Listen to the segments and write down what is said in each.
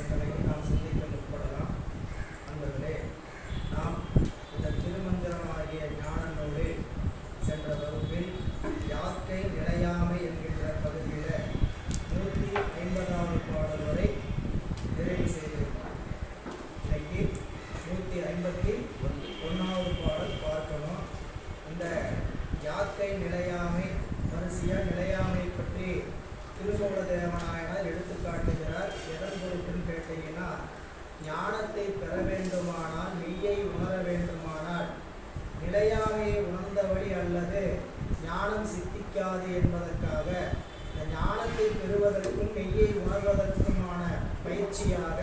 சிந்தனையை நாம் சிந்திக்க முற்படலாம். அன்பர்களே, நாம் இந்த திருமந்திரமாகிய ஞான நூலில் சென்ற வகுப்பில் யாக்கை நிலையாமை என்கின்ற பகுதியில் 150வது பாடல் வரை நிறைவு செய்திருக்கிறோம். இன்னைக்கு 151வது பாடல் பார்க்கணும். இந்த யாக்கை நிலையாமை வரிசையா நிலையாமை பற்றி திருமூல தேவநாயனார் எடுத்துக்காட்டுகிறார். எதன் பொருட்கள் கேட்டீங்கன்னா, ஞானத்தை பெற வேண்டுமானால், மெய்யை உணர வேண்டுமானால் நிலையாமையை உணர்ந்தபடி அல்லது ஞானம் சித்திக்காது என்பதற்காக இந்த ஞானத்தை பெறுவதற்கும் மெய்யை உணர்வதற்குமான பயிற்சியாக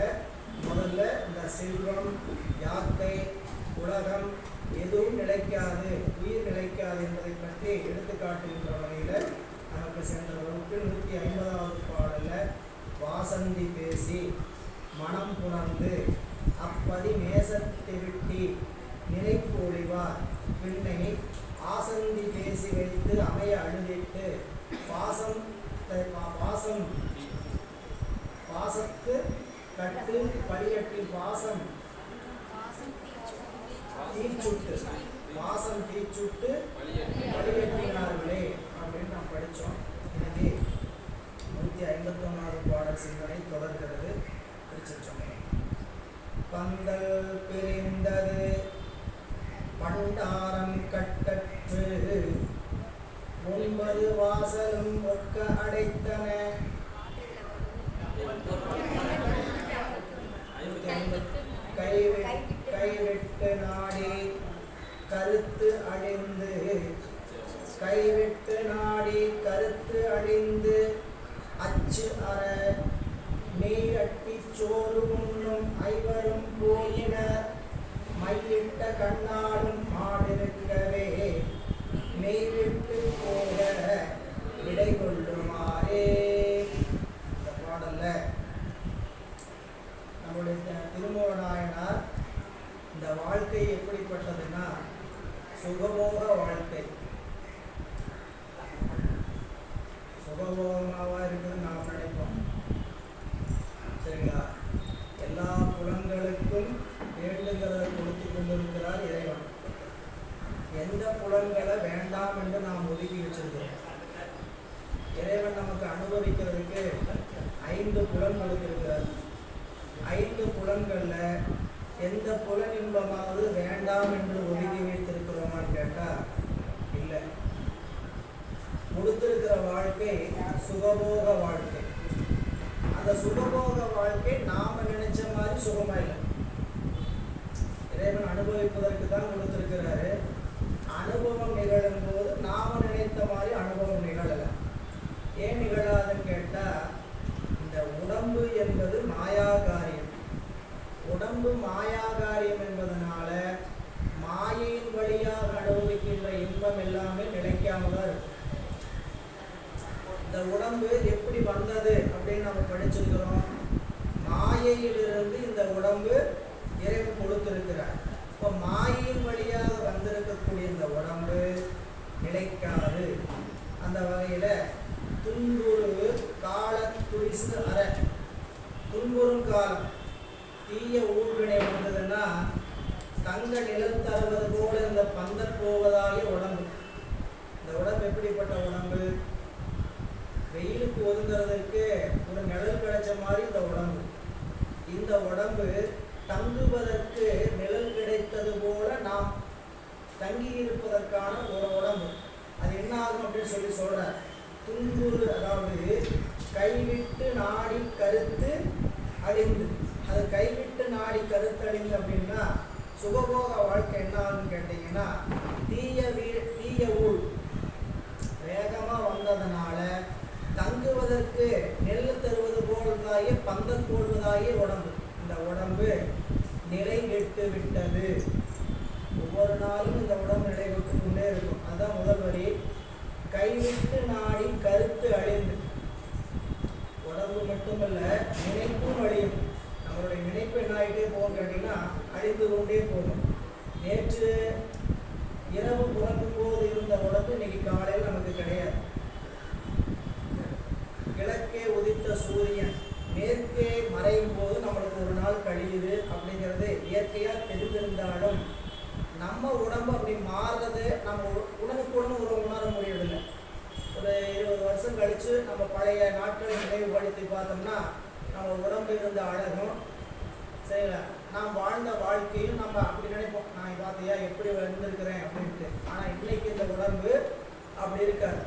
முதல்ல இந்த செல்வம், யாக்கை, உலகம் எதுவும் நிலைக்காது, உயிர் நிலைக்காது என்பதை பற்றி எடுத்துக்காட்டுகின்ற வகையில் நமக்கு சென்ற வகுப்பில் 150வது பாடலில் வாசந்தி பேசி மனம் புணர்ந்து அப்பதி நேசத்தை விட்டி நினைப்பு ஒளிவார் பின்னை ஆசந்தி பேசி வைத்து அமைய அழுதிட்டு பாசத்து கட்டு படியட்டில் பாசம் தீச்சுட்டு வழியேற்றினார்களே அப்படின்னு நாம் படித்தோம். இன்னைக்கு 151வது பாடல் சிந்தனை தொடர்கிறது. திருச்சிற்றம்பலம். பந்தல் பிரிந்தது பண்டாரம் கட்டற்று 9 வாசலும் ஒக்க அடைத்தன கைவிட்டு நாடி கருத்து அழிந்து அச்சு அற நீரட்டி சோறு உண்ணும் ஐவரும் போயினர் மையிட்ட கண்ணாடும் மாடிருக்கவே மெய்விட்டு போக விடை கொள்ளுமாறே. இந்த பாடல்ல நம்முடைய திருமூல நாயனார் இந்த வாழ்க்கை எப்படிப்பட்டதுன்னா சுகபோக வாழ்க்கை. சுகபோகமாக இருக்குது நாம் நினைப்போம், சரிங்களா? எல்லா புலன்களுக்கும் வேண்டுங்கிறத கொடுத்து கொண்டிருக்கிறார் இறைவன். எந்த புலன்களை வேண்டாம் என்று நாம் ஒதுக்கி வச்சிருக்கிறோம். இறைவன் நமக்கு அனுபவிக்கிறதுக்கு 5 புலன் கொடுத்திருக்கிறார். 5 புலன்கள்ல எந்த புலன் இன்பமாவது வேண்டாம் என்று ஒதுக்கி வைத்திருக்கிறோமான்னு கேட்டா இல்லை. கொடுத்திருக்கிற வாழ்க்கை சுகபோக வாழ்க்கை. அந்த சுகபோக வாழ்க்கை நாம நினைச்ச மாதிரி சுகமா இல்லை. இறைவன் அனுபவிப்பதற்கு தான் கொடுத்திருக்கிறாரு. அனுபவம் நிகழும் போது நாம நினைத்த மாதிரி அனுபவம் நிகழலை. ஏன் நிகழாதுன்னு கேட்டா, இந்த உடம்பு என்பது மாயாகாரியம். உடம்பு மாயாகாரியம் என்பதனால மாயையின் வழியாக அனுபவிக்கின்ற இன்பம் எல்லாமே நிலைக்காம தான் இருக்கும். இந்த உடம்பு எப்படி வந்தது அப்படின்னு நம்ம படிச்சிருக்கிறோம். மாயையிலிருந்து இந்த உடம்பு இறைவன் கொடுத்திருக்கிறார். இப்போ மாயையின் வழியாக வந்திருக்கக்கூடிய இந்த உடம்பு நிலைக்காது. அந்த வகையில துன்புறு கால துரிசு அற, துன்புறும் காலம் தீய ஊழ்வினை வந்ததுன்னா தங்க நிலம் தருவது போல இந்த பந்தல் போவதாகிய உடம்பு. இந்த உடம்பு எப்படிப்பட்ட உடம்பு? வெயிலுக்கு ஒதுங்கிறதுக்கு ஒரு நிழல் கிடைச்ச மாதிரி இந்த உடம்பு. இந்த உடம்பு தங்குவதற்கு நிழல் கிடைத்தது போல நாம் தங்கி இருப்பதற்கான ஒரு உடம்பு. அது என்ன ஆகும் அப்படின்னு சொல்ற துன்புறு, அதாவது கைவிட்டு நாடி கருத்து அழிந்து. அது கைவிட்டு நாடி கருத்து அழிந்து அப்படின்னா சுகபோக வாழ்க்கை என்ன ஆகுன்னு கேட்டீங்கன்னா, தீய ஊழ் வேகமா வந்ததுனால தங்குவதற்கு நெல் தருவது போவதாகிய பந்தல் போடுவதாகிய உடம்பு. இந்த உடம்பு நிலை கெட்டு விட்டது. ஒவ்வொரு நாளும் இந்த உடம்பு நிலை விட்டு கொண்டே இருக்கும். அதுதான் முதல் வரி. கைவிட்டு நாடி கருத்து அழிந்து. உடம்பு மட்டுமல்ல, நினைப்பும் அழியும். நம்மளுடைய நினைப்பு என்ன ஆகிட்டே போகும் கேட்டீங்கன்னா அழிந்து கொண்டே போகும். நேற்று இரவு புறக்கும் போது இருந்த உடம்பு இன்னைக்கு காலையில் நமக்கு கிடையாது. கிழக்கே உதித்த சூரியன் மேற்கே மறையும் போது நம்மளை அழியுது அப்படிங்கிறது இயற்கையாக தெரிந்திருந்தாலும் நம்ம உடம்பு அப்படி மாறுறது நம்ம உடனுக்குடன் உணர முடியவில்லை. ஒரு 20 வருஷம் கழித்து நம்ம பழைய நாட்களை நினைவுபடுத்தி பார்த்தோம்னா நம்ம உடம்பு இருந்த அழகும் சரிங்களா, நாம் வாழ்ந்த வாழ்க்கையும் நம்ம அப்படி நினைப்போம், நான் பார்த்தியா எப்படி இருந்திருக்கிறேன் அப்படின்ட்டு. ஆனால் இன்னைக்கு இந்த உடம்பு அப்படி இருக்காது.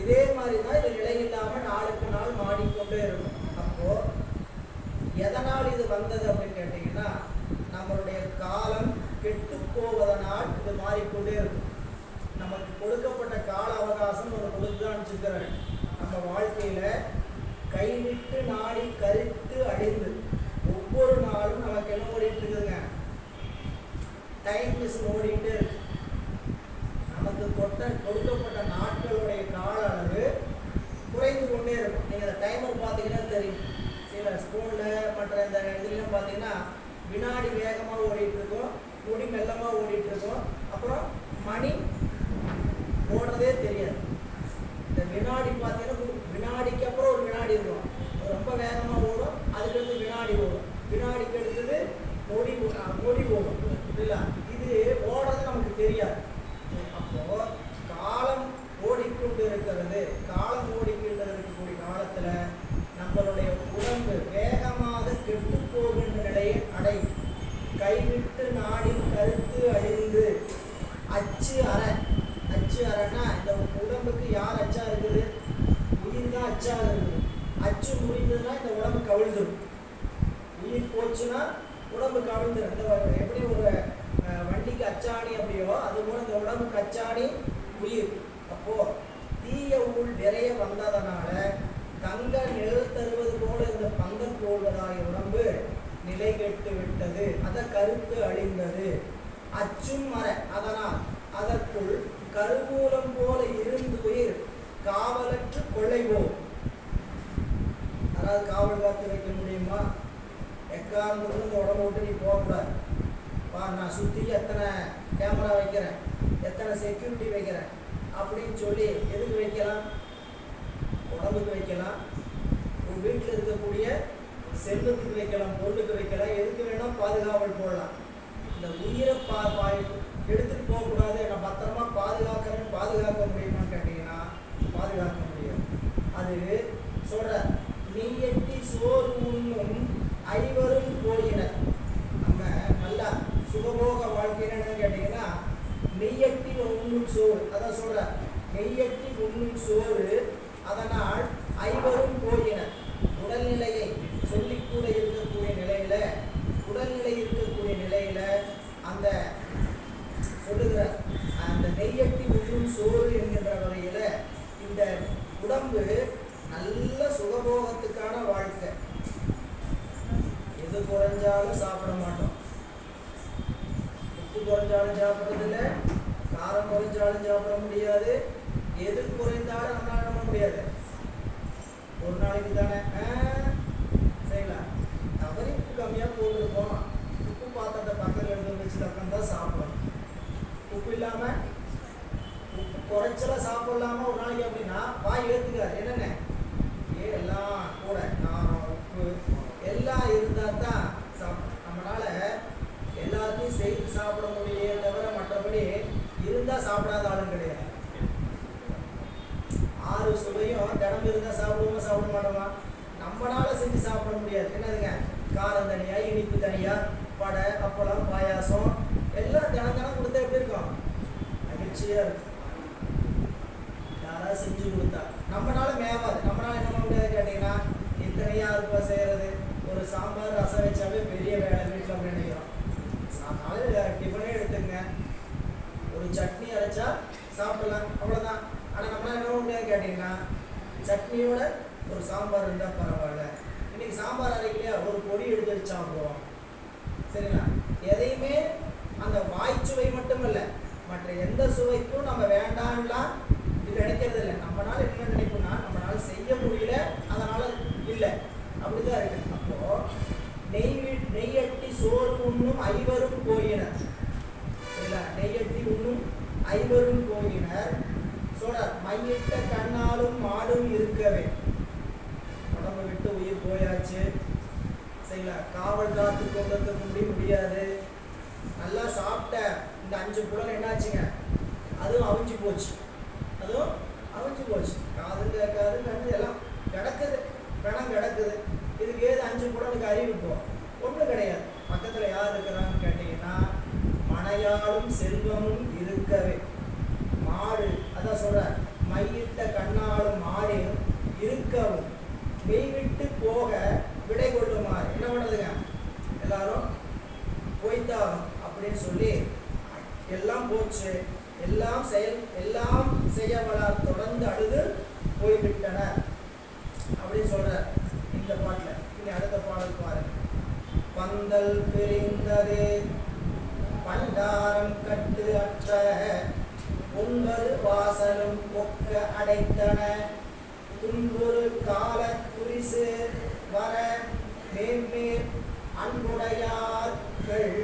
இதே மாதிரி தான் இது நிலையில்லாமல் நாளுக்கு நாள் மாறிக்கொண்டே இருக்கும். அப்போது எதனால் இது வந்தது அப்படின்னு கேட்டிங்கன்னா, நம்மளுடைய காலம் கெட்டு போவதனால் இது மாறிக்கொண்டே இருக்கும். நமக்கு கொடுக்கப்பட்ட கால அவகாசம் ஒரு கொடுத்துதான் வச்சுக்கிறேன். நம்ம வாழ்க்கையில் கைவிட்டு நாடி கருத்து அழிந்து ஒவ்வொரு நாளும் நமக்கு என்ன ஓடிட்டு இருக்குதுங்க, டைம் மிஷின் ஓடிக்கிட்டே இருக்கு. நமக்கு கொடுக்கப்பட்ட நாட்களுடைய கால அளவு குறைந்து கொண்டே இருக்கும். நீங்கள் அந்த டைமர் பார்த்தீங்கன்னா தெரியும். சில ஸ்கூலில் மற்ற இந்த இதுலாம் பார்த்தீங்கன்னா வினாடி வேகமாக ஓடிட்டு இருக்கும், நொடி மெல்லமாக ஓடிட்டு இருக்கும், அப்புறம் மணி ஓடுறதே தெரியாது. இந்த வினாடி பார்த்தீங்கன்னா வினாடிக்கு அப்புறம் ஒரு வினாடி இருக்கும், ரொம்ப வேகமாக ஓடும், அதுக்கடுத்து வினாடி ஓடும், வினாடிக்கு அடுத்தது நொடி ஓடும் இல்லை. இது ஓடுறது நமக்கு தெரியாது. அப்போ காலம் ஓடிக்கொண்டு இருக்கிறது. காலம் ஓடிக்கொண்டு இருக்கக்கூடிய காலத்தில் நம்மளுடைய உடம்பு வேகமாக கெட்டு போகின்ற நிலையை அடை, கைவிட்டு நாடி கருத்து அழிந்து அச்சு அறைன்னா இந்த உடம்புக்கு யார் அச்சா இருக்குது, உயிர் தான் அச்சாக இருக்குது. அச்சு முடிந்ததுன்னா இந்த உடம்பு கவிழ்ந்துடும். உயிர் போச்சுன்னா உடம்பு கவிழ்ந்துடும். இந்த எப்படி ஒரு வண்டிக்கு அச்சாணி அப்படியோ அது போல இந்த உடம்புக்கு அச்சாணி உயிர். அப்போ தீய உள் நிறைய வந்ததனால தங்க நிழல் தருவது போல இந்த பங்கம் போவதாகிய உடம்பு நிலை கெட்டு விட்டது. அத கருத்து அழிந்தது. அச்சும் மறை அதனால் அதற்குள் கருவூலம் போல இருந்து உயிர் காவலற்று கொள்ளை போகும். அதாவது காவல் காத்து வைக்க முடியுமா? எக்காரணத்துக்கு இந்த உடம்பு விட்டு நீ போகக்கூடாது. நான் சுற்றி எத்தனை கேமரா வைக்கிறேன், எத்தனை செக்யூரிட்டி வைக்கிறேன் அப்படின்னு சொல்லி எதுக்கு வைக்கலாம்? உடம்புக்கு வைக்கலாம், உங்கள் வீட்டில் இருக்கக்கூடிய செல்வத்துக்கு வைக்கலாம், பொருளுக்கு வைக்கலாம், எதுக்கு வேணால் பாதுகாவல் போடலாம். இந்த உயிரை எடுத்துகிட்டு போகக்கூடாது, நான் பத்திரமா பாதுகாக்கிறேன்னு பாதுகாக்க முடியுமான்னு கேட்டிங்கன்னா பாதுகாக்க முடியாது. அது சொல்கிற நீயட்டி சோறு உண்ணும் ஐவரும் போயினர். நம்ம நல்லா சுகபோக வாழ்க்கைன்னு என்னன்னு கேட்டிங்கன்னா நெய்யட்டி உண்ணும் சோறு, அதான் சொல்கிற நெய்யட்டி உண்ணும் சோறு அதனால் ஐவரும் போயினர். உடல்நிலையை சொல்லிக்கூட இருக்கக்கூடிய நிலையில், உடல்நிலை இருக்கக்கூடிய நிலையில் அந்த சொல்லுகிற அந்த நெய்யட்டி உண்ணும் சோறு என்கின்ற வகையில் இந்த உடம்பு நல்ல சுகபோகத்துக்கான வாழ்க்கை. எது குறைஞ்சாலும் சாப்பிட மாட்டோம், உப்பு குறைஞ்சாலும் சாப்பிட்றதில்லை, காரம் குறைஞ்சாலும் சாப்பிட முடியாது, எது குறைந்தாலும் நம்மளால பண்ண முடியாது. ஒரு நாளைக்கு தானே செய்யலாம், தவறி உப்பு கம்மியாக போட்டுருக்கோம், உப்பு பாத்திரத்தை பக்கத்தில் எடுத்து வச்சு உட்காந்து தான் சாப்பிடணும். உப்பு இல்லாமல் உப்பு குறைச்சலாக சாப்பிடலாமா ஒரு நாளைக்கு அப்படின்னா வாய் ஏற்றுக்காது. என்னென்ன எல்லாம் கூட காரம் உப்பு எல்லாம் இருந்தால் தான் நம்மளால் எல்லாத்தையும் செய்து சாப்பிட முடியும். தவிர மற்றபடி இருந்தால் சாப்பிடாத ஆளும் கிடையாது. 6 சுவையும் தினமும் இருந்தால் சாப்பிட மாட்டோமா? நம்மளால் செஞ்சு சாப்பிட முடியாது. என்னதுங்க, காரம் தனியாக, இனிப்பு தனியாக, வடை, அப்பளம், பாயாசம் எல்லாம் தினம் கொடுத்தா எப்படி இருக்கும்? மகிழ்ச்சியாக இருக்கும். யாராவது செஞ்சு கொடுத்தா நம்மளால மேவாது. நம்மளால என்ன பண்ண முடியாது கேட்டிங்கன்னா, இத்தனையாக இருப்பா செய்கிறது. ஒரு சாம்பார் ரசம் வச்சாவே பெரிய வேலை வீட்டில் அப்படின்னு நினைக்கிறோம். காலையில் டிஃபனே எடுத்துங்க, ஒரு சட்னி அரைச்சா சாப்பிடலாம், அவ்வளோதான். ஆனால் நம்மளால் என்ன பண்ண முடியாது கேட்டிங்கன்னா, சட்னியோட ஒரு சாம்பார் இருந்தால் பரவாயில்ல. இன்றைக்கி சாம்பார் அரைக்கலையா, ஒரு பொடி எடுத்து வச்சு சாப்பிடுவோம். சரிங்களா? எதையுமே அந்த வாய்ச்சுவை மட்டுமல்ல, மற்ற எந்த சுவைக்கும் நம்ம வேண்டாம்லாம் இது நினைக்கிறது இல்லை. நம்மளால என்ன நினைப்போம்னா, நம்மளால செய்ய முடியல, அதனால இல்லை, அப்படிதான் இருக்கு. அப்போ நெய்யட்டி சோறு உண்ணும் ஐவரும் போயினர். சரிங்களா? நெய்யட்டி உண்ணும் ஐவரும் போயினர். சொல்றார், மையிட்ட கண்ணாலும் மாடும் இருக்கவே. உடம்பு விட்டு உயிர் போயாச்சு. சரிங்களா? காவல் காத்து கொண்டு முடியாது. நல்லா சாப்பிட்ட இந்த 5 புலன் என்னாச்சுங்க, அதுவும் அவிஞ்சு போச்சு. காது கேட்காது, கண்ணு எல்லாம் கிடக்குது, பணம் கிடக்குது. இதுக்கு ஏது 5 புலனுக்கு அறிவிப்போம்? ஒன்றும் கிடையாது. பக்கத்தில் யார் இருக்கிறான்னு கேட்டீங்கன்னா, மனையாளும் செல்வமும் இருக்கவே மாடு, அதான் சொல்ற, மையிட்ட கண்ணாலும் மாடு இருக்கவும் மெய்விட்டு போக விடை கொள்ளுமாறு என்ன பண்ணுறதுங்க, எல்லாரும் போய்த்தாகும் அப்படின்னு சொல்லி எல்லாம் போச்சு. எல்லாம் செய்யவளால் தொடர்ந்து அழுது போய்விட்டன அப்படின்னு சொல்ற இந்த பாட்டில். இனி அடுத்த பாடல் பாருங்க. பந்தல் பிரிந்தது பண்டாரம் கட்டு அற்ற 9 வாசலும் ஒக்க அடைத்தன துன்புறு கால குறிசு வர மேன்மேல் அன்புடையார்கள்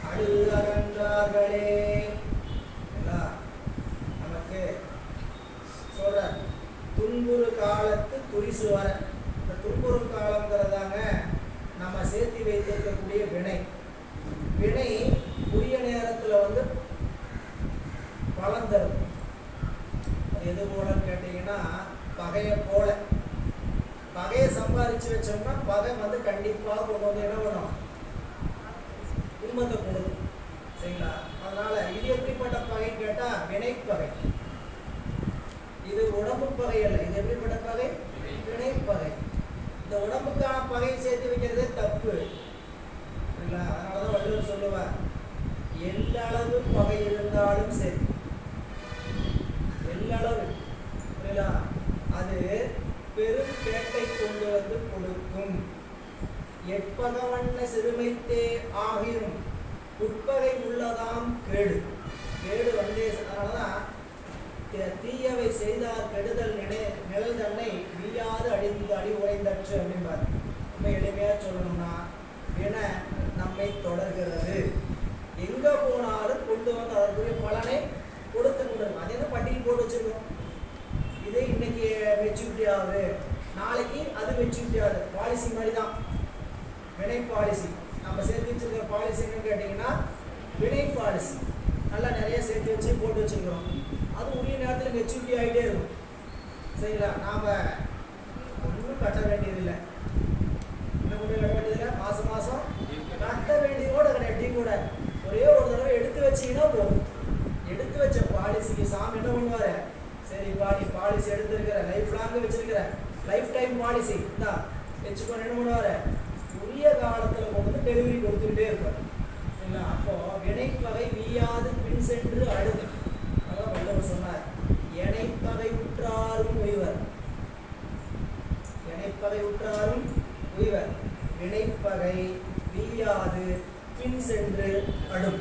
அழுகன்றார்களே. நமக்கு சொல்ற துன்புறு காலத்து துரிசு வர. இந்த துன்புறு காலங்கிறதாங்க நம்ம சேர்த்து வைத்திருக்கக்கூடிய வினை உரிய நேரத்தில் பலன் தரும். அது எது போலன்னு கேட்டீங்கன்னா, பகையை போல. பகையை சம்பாதிச்சு வச்சோம்னா பகை கண்டிப்பாக கொண்டு என்ன பண்ணும், துன்பத்தை கொடுக்கும். சரிங்களா? அதனால இது எப்படிப்பட்ட பகைன்னு கேட்டா வினைப்பகை. இது உடம்பு பகை அல்ல. இது எப்படிப்பட்ட பகை? வினைப்பகை. இந்த உடம்புக்கான பகையை சேர்த்து வைக்கிறதே தப்பு. சரிங்களா? அதனாலதான் வள்ளுவர் சொல்லுவார், எல்லளவு பகை இருந்தாலும் சரி, எல்லளவு அது பெரும் கேட்டை கொண்டு கொடுக்கும். எப்பகவண்ண சிறுமைத்தே ஆகிரும் உட்பகை உள்ளதாம் கேடு. அதனாலதான் தீயவை செய்தார் கெடுதல் நிழல் தன்னை வீயாது அடிந்து அடி உறைந்தற்று அப்படின்பார். ரொம்ப எளிமையா சொல்லணும்னா, வினை நம்மை தொடர்கிறது. எங்க போனாலும் கொண்டு அதற்குரிய பலனை கொடுத்து கொண்டிருக்கும். அதே தான் பட்டியல் போட்டு வச்சிருக்கோம். இது இன்னைக்கு மெச்சூரிட்டி ஆகுது, நாளைக்கு அது மெச்சூரிட்டி ஆகுது. பாலிசி மாதிரி தான் வினை பாலிசி. நம்ம சேர்த்து வச்சிருக்கிற பாலிசி என்னன்னு கேட்டீங்கன்னா வினை பாலிசி. நல்லா நிறைய சேர்த்து வச்சு போட்டு வச்சிருக்கிறோம். அது உரிய நேரத்தில் மெச்சூரிட்டி ஆகிட்டே இருக்கும். சரிங்களா? நாம் ஒன்றும் கட்ட வேண்டியதில்லை. என்ன கொண்டு கட்ட வேண்டியதில்லை. மாதம் கட்ட வேண்டியதோட கிடையாது. டீ கூட ஒரே ஒரு தடவை எடுத்து வச்சிங்கன்னா போதும். எடுத்து வச்ச பாலிசிக்கு சாமி என்ன பண்ணுவார், சரி பாலிசி எடுத்துருக்கிற லைஃப் லாங் வச்சிருக்கிற லைஃப் டைம் பாலிசி தான் வச்சுக்கொண்டு என்ன பண்ணுவார், உரிய காலத்தில் கொண்டு டெலிவரி கொடுத்துக்கிட்டே இருப்பார். சரிங்களா? அப்போ வினைப்பகை வீயாது பின் சென்று அழுது. அதான் வள்ளுவர் சொன்னார், எனைப்பகை உற்றாரும் உய்வர். எனைப்பகை உற்றாரும் உய்வர். வினைப்பகை வீயாது பின் சென்று அடும்.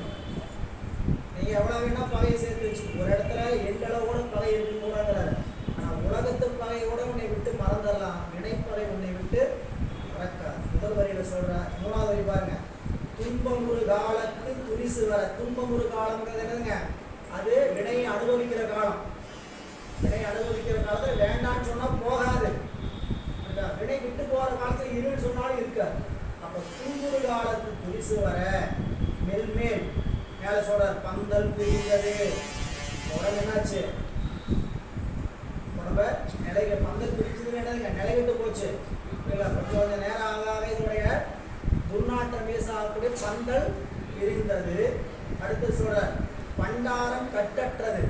நீங்க எவ்வளவு வேணா பகையை சேர்த்து வச்சு ஒரு இடத்துல எங்களோட பகை இருக்கு கூடாங்கிறாரு. ஆனா உலகத்து பகையோட உன்னை விட்டு மறந்துடலாம், வினைப்பகை உன்னை விட்டு மறக்காது. முதல் வரியில சொல்ற. 3வது வரி பாருங்க. துன்பம் ஒரு காலத்து துரிசு வர. துன்பம் ஒரு காலம்ங்கிறது என்னதுங்க, அது வினையை அனுபவிக்கிற காலம். வினை அனுபவிக்கிற காலத்துல வேண்டான்னு சொன்னா போகாது. வினை விட்டு போற காலத்துல இருன்னு சொன்னாலும் இருக்காது. அப்ப துன்புறு காலத்து துரிசு வர மெல்மேல் மேல சொல்றார், பந்தல் பிரிந்தது. உடம்பு என்னாச்சு, உடம்ப நிலைக பந்தல் பிரிச்சதுன்னு என்னதுங்க, நிலைவிட்டு போச்சு. கொஞ்சம் நேரம் ஆக இதனுடைய துர்நாற்றம் வீசாகக்கூடிய பந்தல் பிரிந்தது. அடுத்து சொல்ற, பண்டாரம் கட்டற்றது.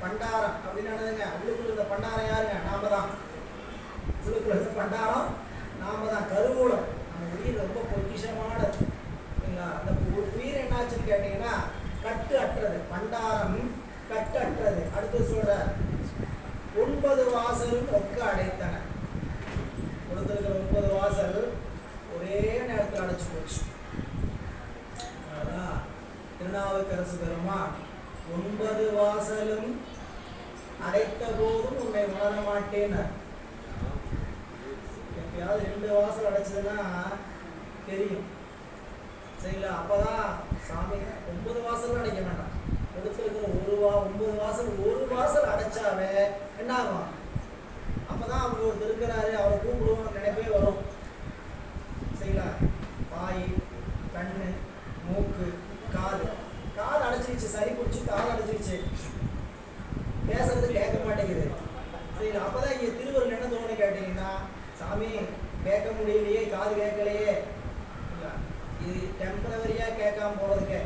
பண்டாரம் அப்படின்னு என்னதுங்க, உள்ளுக்குள்ள இருந்த பண்டாரம் யாருங்க, நாம தான். உள்ளுக்குள்ள இருந்த பண்டாரம் நாம தான். கருவூலம் நம்ம உயிர் ரொம்ப பொக்கிஷமானது. அந்த உயிர் என்னாச்சுன்னு கேட்டீங்கன்னா கட்டு அற்றது. பண்டாரம் கட்டு அற்றது. அடுத்து சொல்ற, 9 வாசலும் ஒக்க அடைத்தன. கொடுத்திருக்கிற 9 வாசல் ஒரே நேரத்தில் அடைச்சு போச்சு. அதான் திருநாவுக்கரசு பெருமான் 9 வாசலும் அடைத்த போதும் உன்னை உணர மாட்டேன். எப்பயாவது 2 வாசல் அடைச்சதுன்னா தெரியும். சரிங்களா? அப்பதான் சாமி 9 வாசல் அடைக்க வேண்டாம். கொடுத்திருக்கிற 9 வாசல், ஒரு வாசல் அடைச்சாவே என்ன ஆகும், அப்பதான் அவர் ஒருத்தர் இருக்கிறாரு, அவரை கூப்பிடுவோம் நினைப்பே வரும். சரிங்களா? கண்ணு, மூக்கு, காது. காது அடைச்சிருச்சு, சரி பிடிச்சி காது அடைச்சிருச்சு, பேசுறது கேட்க மாட்டேங்குது. சரி, அப்பதான் இங்க திருவருள் என்ன தோணுன்னு கேட்டீங்கன்னா, சாமி கேட்க முடியலையே, காது கேட்கலையே, இது டெம்பரவரியா கேட்காம போறதுக்கு.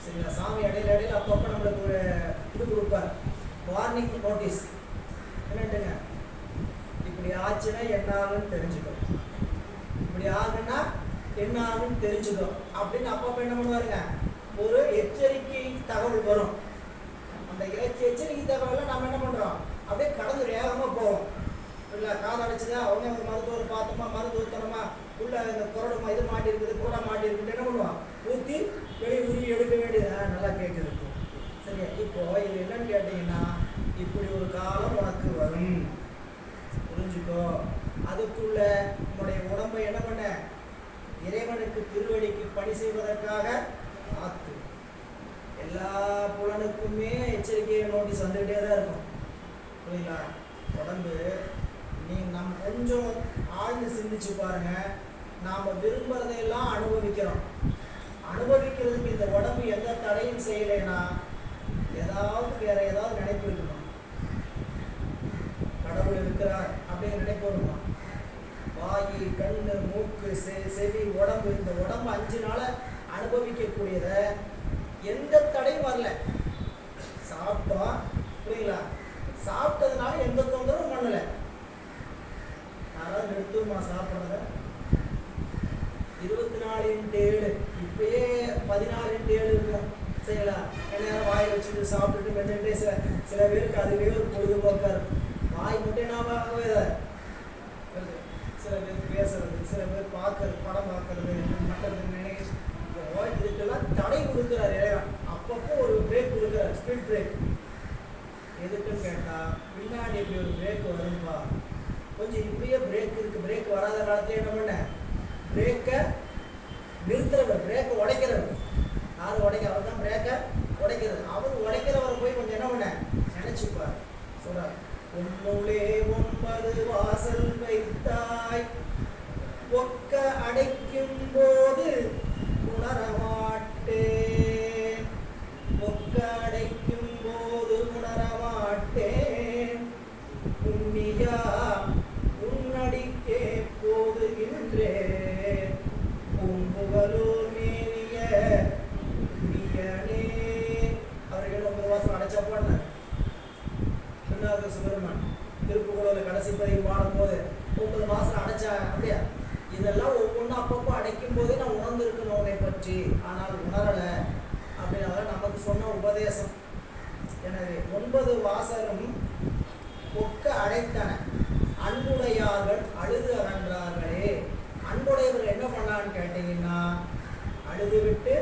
சரிங்களா, சாமி இடையில இடையில அப்பப்போ நம்மளுக்கு ஒரு இது கொடுப்பார், வார்னிங் நோட்டீஸ். என்னட்டுங்க, இப்படி ஆச்சுன்னா என்ன ஆகுன்னு தெரிஞ்சுக்கும், இப்படி ஆகுன்னா என்ன ஆகுன்னு தெரிஞ்சுக்கும் அப்படின்னு அப்பப்போ என்ன பண்ணுவாருங்க, ஒரு எச்சரிக்கை தகவல் வரும். அந்த எச்சரிக்கை தகவலை நம்ம என்ன பண்றோம், அப்படியே கடந்து வேகமா போவோம். இல்லை, காது அடைச்சுதா, அவங்க மருத்துவர் பார்த்தோமா, மருந்து ஊற்றணுமா, உள்ள இந்த குரடு இது மாட்டி இருக்குது, கூட மாட்டி இருக்குது, என்ன பண்ணுவோம், ஊற்றி வெளியே உருவி எடுக்க வேண்டியது. நல்லா கேட்குது. சரியா, இப்போ இது என்னன்னு கேட்டீங்கன்னா, இப்படி ஒரு காலம் உனக்கு வரும், புரிஞ்சுக்கோ. அதுக்குள்ள உன்னுடைய உடம்பை என்ன பண்ண, இறைவனுக்கு திருவடிக்கு பணி செய்வதற்காக ஆத்து. எல்லா புலனுக்குமே எச்சரிக்கை நோட்டீஸ் வந்துகிட்டே தான் இருக்கும். புரியுங்களா, உடம்பு நம்ம கொஞ்சம் ஆழ்ந்து சிந்திச்சு பாருங்க. நாம விரும்புறதையெல்லாம் அனுபவிக்கிறோம். அனுபவிக்கிறதுக்கு இந்த உடம்பு எந்த தடையும் செய்யலைன்னா ஏதாவது வேற ஏதாவது நினைப்பு இருக்கணும். கடவுள் இருக்கிறார் அப்படின்னு நினைப்பு வருமா? வாயு, கண்ணு, மூக்கு, செவி, உடம்பு, இந்த உடம்பு 5 நாளை அனுபவிக்கக்கூடியத எந்த தடையும் வரல. சாப்பிட்டோம், புரியுங்களா, சாப்பிட்டதுனால எந்த தொந்தரவும் பண்ணல. யாராவது நிறுத்துமா சாப்பிட்றத? 24x7, இப்பயே 14x7 இருக்கும். சரிங்களா, நேரம் வாய் வச்சுட்டு சாப்பிட்டுட்டு மென்னுட்டே சில பேருக்கு அதுவே ஒரு பொழுதுபோக்கா இருக்கும். வாய் மட்டும் நாம சில பேர் பேசுறது, சில பேர் பார்க்கறது, படம் பார்க்கறது, மற்றது நினைச்சு இதுக்கெல்லாம் தடை கொடுக்குறாரு இறைவன். அப்பப்போ ஒரு பிரேக் கொடுக்குறாரு, ஸ்பீட் பிரேக். எதுக்குன்னு கேட்டா, பின்னாடி இப்படி ஒரு பிரேக் வரும்பா, கொஞ்சம் இப்படியே பிரேக் இருக்கு, பிரேக் வராத காலத்துல என்ன பண்ண, பிரேக்கை நிறுத்துறவர், பிரேக்கை உடைக்கிறவர். யாரும் உடைக்க, அவர் தான் பிரேக்கை உடைக்கிறது. அவர் உடைக்கிறவரை போய் கொஞ்சம் என்ன பண்ண நினைச்சுப்பார். சொல்றார், உன்னுள்ளே 9 வாசல் வைத்தாய், ஒக்க அடைக்கும் போது உணரமாட்டேன், ஒக்க அடைக்கும் போது உணரமாட்டேன், புண்ணியா உன்னடிக்கே போதுகின்றேன், பூம்புகலூர் மேனிய புண்ணியனே. அவர்கள் 9 வாசல் அடைச்சா போன சுப்பிரமன் திருப்புகளோட கடைசி பதிவு பாடும்போது 9 மாசம் அடைச்சா அப்படியா. இதெல்லாம் ஒவ்வொன்றும் அப்பப்போ அடைக்கும் போதே நான் உணர்ந்திருக்கணும் உன்னை பற்றி, ஆனால் உணரலை அப்படின்னால நமக்கு சொன்ன உபதேசம். எனவே 9 வாசலும் ஒக்க அடைத்தன, அன்புடையார்கள் அழுது அகன்றார்களே. அன்புடையவர்கள் என்ன பண்ணான்னு கேட்டீங்கன்னா, அழுது விட்டு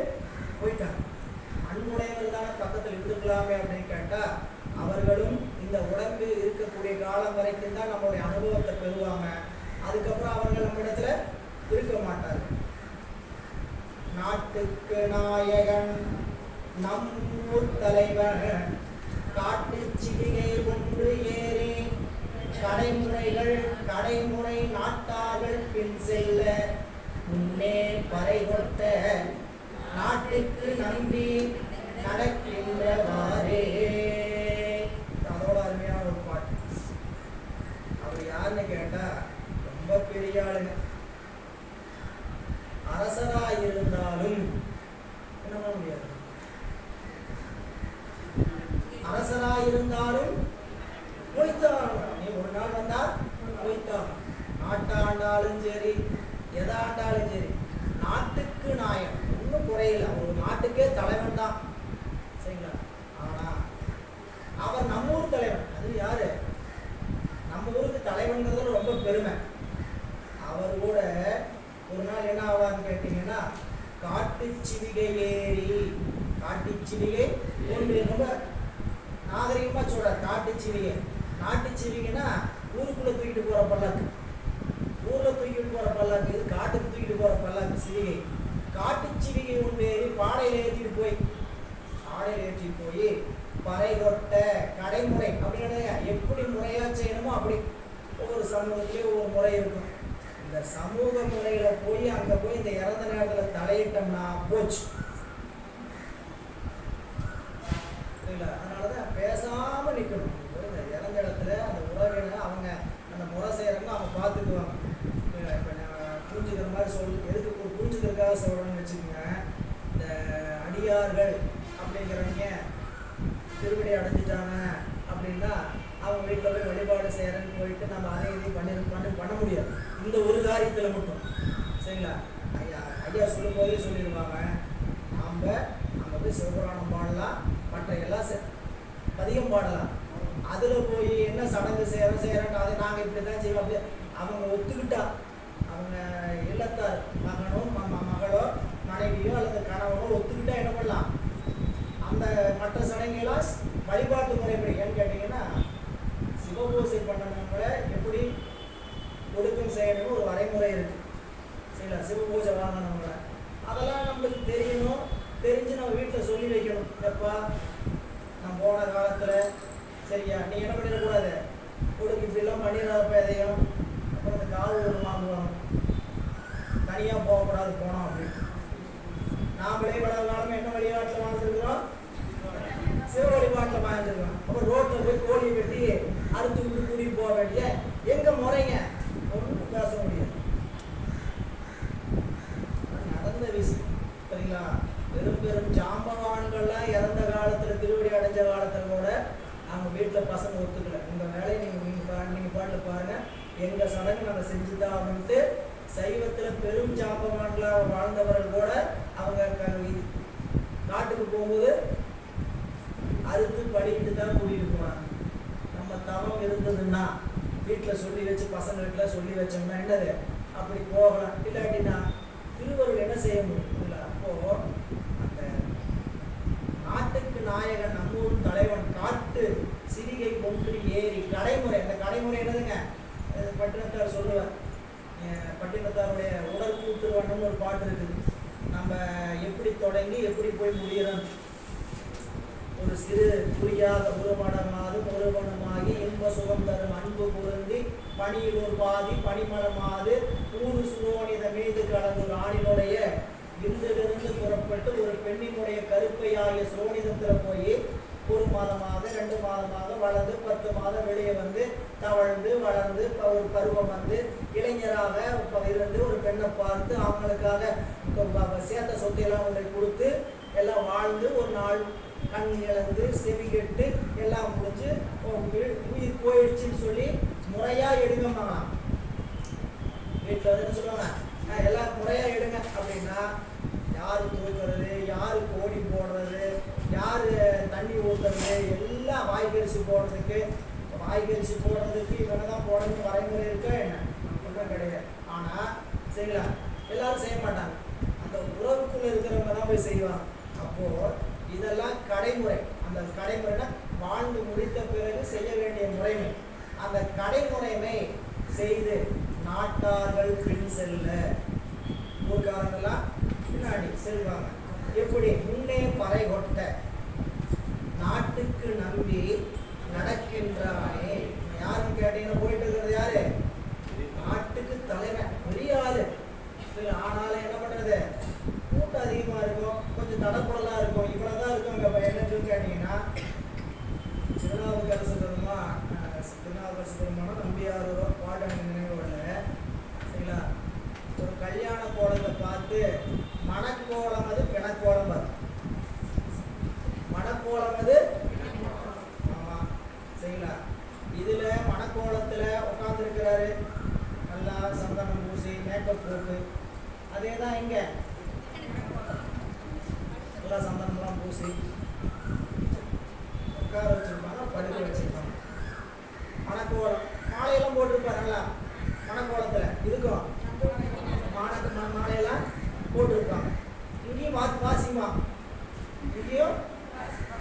போயிட்டாங்க. அன்புடையவர்கள் தானே பக்கத்தில் இருந்துக்கலாமே அப்படின்னு கேட்டா, அவர்களும் இந்த உடம்பு இருக்கக்கூடிய காலம் வரைக்கும் தான் நம்மளுடைய அனுபவத்தை பெறுவாங்க. அதுக்கப்புறம் அவர்கள் நம்ம இடத்துல இருக்க மாட்டார்கள். நாட்டுக்கு நாயகன் நம் ஊர் தலைவர், காட்டு சிவிகை ஒன்று ஏறி கடைமுறை நாட்டார்கள் பின் செல்ல, முன்னே பறை கொட்ட நாட்டுக்கு நம்பி நடக்கின்றவாறே. அதோட அருமையான ஒரு பாட்டு. அவர் யாருன்னு கேட்டா, ரொம்ப பெரிய ஆளுங்க. அரசராயிருந்தாலும் என்ன பண்ண முடியாது, அரசராயிருந்தாலும் போய்த்தான். நீ ஒரு நாள் வந்தா போய்த்தான். நாட்டாண்டாலும் சரி, எதாண்டாலும் சரி, நாட்டுக்கு நாயன், ஒன்றும் குறையில, ஒரு நாட்டுக்கே தலைவன் தான். சரிங்களா, ஆனா அவர் நம்ம ஊர் தலைவன். அது யாரு, நம்ம ஊருக்கு தலைவன்கிறது ரொம்ப பெருமை. அவர் கூட ஒரு நாள் என்ன ஆவான்னு கேட்டீங்கன்னா, காட்டு சிவிகை ஏறி, காட்டு சிவிகை ஒன்று, ரொம்ப நாகரிகமா சொல்ற காட்டு சிவிகை. நாட்டு சிவிகைன்னா ஊருக்குள்ள தூக்கிட்டு போற பல்லாக்கு, ஊர்ல தூக்கிட்டு போற பல்லாக்கு, இது காட்டுக்கு தூக்கிட்டு போற பல்லாக்கு சிவிகை. காட்டு சிவிகை ஒன்று ஏறி பாடையில ஏற்றிட்டு போய், ஆடையில ஏற்றிட்டு போய் பறை கொட்ட கடைமுறை அப்படின்னு எப்படி முறையா செய்யணுமோ அப்படி ஒவ்வொரு சமூகத்திலேயே ஒவ்வொரு முறை இருக்கும். இந்த இந்த சமூக முறையில போய் அங்க போய் இந்த இறந்த நேரத்துல தலையிட்டோம்னா போச்சு. அதனாலதான் பேசாம நிக்கணும். இறந்த இடத்துல அந்த உறவினை அவங்க அந்த முறை செய்யறவங்க அவங்க பார்த்துக்குவாங்க. இப்போ நான் புரிஞ்சுக்கிற மாதிரி எதுக்கு புரிஞ்சுக்கிறதுக்காக சொல்றேன்னு வச்சுக்கோங்க. இந்த அடியார்கள் அப்படிங்கிறவங்க திருவடி அடைஞ்சிட்டாங்க அப்படின்னா அவங்க வீட்டில் போய் வழிபாடு செய்கிறேன்னு போயிட்டு நம்ம அதை இதையும் பண்ண முடியாது. இந்த ஒரு காரியத்தில் மட்டும் சரிங்களா. ஐயா சொல்லும்போதே சொல்லிடுவாங்க, நாம் அங்கே போய் சிவபுராணம் பாடலாம், மற்ற எல்லாம் பதிகம் பாடலாம். அதில் போய் என்ன சடங்கு செய்கிறோம் அதை நாங்கள் இப்படி தான் செய்வோம். அப்படி அவங்க ஒத்துக்கிட்டா அவங்க இல்லத்தார் மகனோ மகளோ மனைவியோ அல்லது கணவனோ ஒத்துக்கிட்டா என்ன பண்ணலாம், அந்த மற்ற சடங்கெல்லாம் வழிபாட்டு முறைப்படி ஏன்னு கேட்டிங்கன்னா சிவபூசை பண்ணணுங்கள எப்படி ஒடுக்கம் செய்யணும்னு ஒரு வரைமுறை இருக்குது சரிங்களா. சிவபூஜை வாங்கணுங்கள அதெல்லாம் நம்மளுக்கு தெரியணும். தெரிஞ்சு நம்ம வீட்டில் சொல்லி வைக்கணும். எப்பா நான் போன காலத்தில் சரியா நீ என்ன பண்ணிடக்கூடாது, கொடுக்கு இப்படிலாம் பண்ணிடாதப்ப எதையும். அப்புறம் இந்த கால் வாங்குவாங்க, தனியாக போகக்கூடாது போனோம் அப்படின்னு. நாமளே இவ்வளவு காலமாக என்ன வழிபாட்டில் வாழ்ந்துருக்கிறோம், சிவ வழிபாட்டில் வாழ்ந்துருக்கோம். அப்புறம் ரோட்டில் போய் கோழி வெட்டி அறுத்து விட்டு கூட்டிகிட்டு போக வேண்டிய எங்க முறைங்க ஒன்றும் பேச முடியாது. நடந்த விஷயம் சரிங்களா. பெரும் பெரும் ஜாம்பவான்கள்லாம் இறந்த காலத்தில் திருவடி அடைஞ்ச காலத்தில் கூட அவங்க வீட்டில் பசங்க ஒத்துக்கல. உங்கள் வேலையை நீங்கள் பாட்டில் பாருங்கள், எங்கள் சடங்கு நாங்கள் செஞ்சுதான் அப்படின்ட்டு சைவத்தில் பெரும் ஜாம்பவான்களாக வாழ்ந்தவர்கள் கூட அவங்க காட்டுக்கு போகும்போது அறுத்து படிக்கிட்டு தான் கூட்டிகிட்டு போனாங்க. நம்ம தவம் இருந்ததுன்னா வீட்டில் சொல்லி வச்சு பசங்கள்கிட்ட சொல்லி வச்சோம்னா என்னது அப்படி போகலாம். இல்லாட்டினா திருவருள் என்ன செய்ய முடியும் இல்லை. அப்போது அந்த நாட்டுக்கு நாயகன் நம்மூர் தலைவன் காட்டு சிறிகை கொன்று ஏறி கடைமுறை, அந்த கடைமுறை என்னதுங்க பட்டினத்தார் சொல்லுவார். பட்டினத்தாருடைய உடல் கூட்டுருவன்னு ஒரு பாட்டு இருக்குது. நம்ம எப்படி தொடங்கி எப்படி போய் முடிகிறோம். ஒரு சிறு புரியாத ஒருவனமாகி இன்ப சுகம் தரும் அன்பு பொருந்தி பணியில் ஒரு பாதி பனிமலமாது ஊரு சுரோனித மீது கலந்து ஒரு ஆணினுடைய விருந்திலிருந்து புறப்பட்டு ஒரு பெண்ணினுடைய கருப்பையாகிய சுரோனிதத்தில் போய் 1 மாதமாக 2 மாதமாக வளர்ந்து 10 மாதம் வெளியே வந்து தவழ்ந்து வளர்ந்து ஒரு பருவம் வந்து இளைஞராக இருந்து ஒரு பெண்ணை பார்த்து அவங்களுக்காக சேர்த்த சொத்தையெல்லாம் அவங்களுக்கு கொடுத்து எல்லாம் வாழ்ந்து ஒரு நாள் கண் இழந்து செவி கெட்டு எல்லாம் முடிஞ்சு உயிர் போயிடுச்சுன்னு சொல்லி முறையாக எடுங்கம்மா. வீட்டில் வந்து என்ன சொல்லுவாங்க, எல்லாம் முறையாக எடுங்க அப்படின்னா யார் தூக்குறது, யார் கோடி போடுறது, யார் தண்ணி ஊற்றுறது, எல்லாம் வாய்க்கரிசி போடுறதுக்கு இவனை தான் போடணும்னு வரைமுறை இருக்கா என்ன ஒன்றும் கிடையாது. ஆனால் சரிங்களா எல்லாரும் செய்ய மாட்டாங்க, அந்த உறவுக்குள்ளே இருக்கிறவங்க தான் போய் செய்வாங்க. அப்போது இதெல்லாம் கடைமுறை. அந்த கடைமுறைனா வாழ்ந்து முடித்த பிறகு செய்ய வேண்டிய முறைமை. அந்த கடைமுறைமை செய்து நாட்டார்கள் பின் செல்ல, ஊர்காரங்கெல்லாம் பின்னாடி செல்வாங்க. எப்படி முன்னே பறை கொட்ட நாட்டுக்கு நம்பி நடக்கின்றானே. யாருன்னு கேட்டீங்கன்னா போயிட்டு இருக்கிறது யாரு, நாட்டுக்கு தலைவன் பெரிய ஆளு. ஆனாலும் என்ன பண்றது, கூட்டம் அதிகமா இருக்கும், கொஞ்சம் தடப்படலாம் இருக்கும், இவ்வளவுதான் இருக்கும். இங்க என்னன்னு கேட்டீங்கன்னா திருநாவுக்கரசு பெருமானம் நம்பியாரோ பாட்டு எனக்கு நினைவு வரல சரிங்களா. ஒரு கல்யாண கோலத்தை பார்த்து மணக்கோலம் அது பிணக்கோலம் அது. மணக்கோலம் அது ஆமா சரிங்களா. இதுல மணக்கோலத்துல உட்காந்துருக்கிறாரு, நல்லா சந்தனம் பூசி மேக்கப் போட்டு, அதே தான் இங்க நல்லா சந்தனம்லாம் பூசி உட்கார வச்சிருப்பாங்க, படுக்க வச்சிருப்பாங்க. மணக்கோலம் மாலையெல்லாம் போட்டிருப்பாருங்களா, மணக்கோலத்துல இதுக்கும் மாலையெல்லாம் போட்டிருப்பாங்க. இங்கேயும் வாசிமா, இங்கேயும்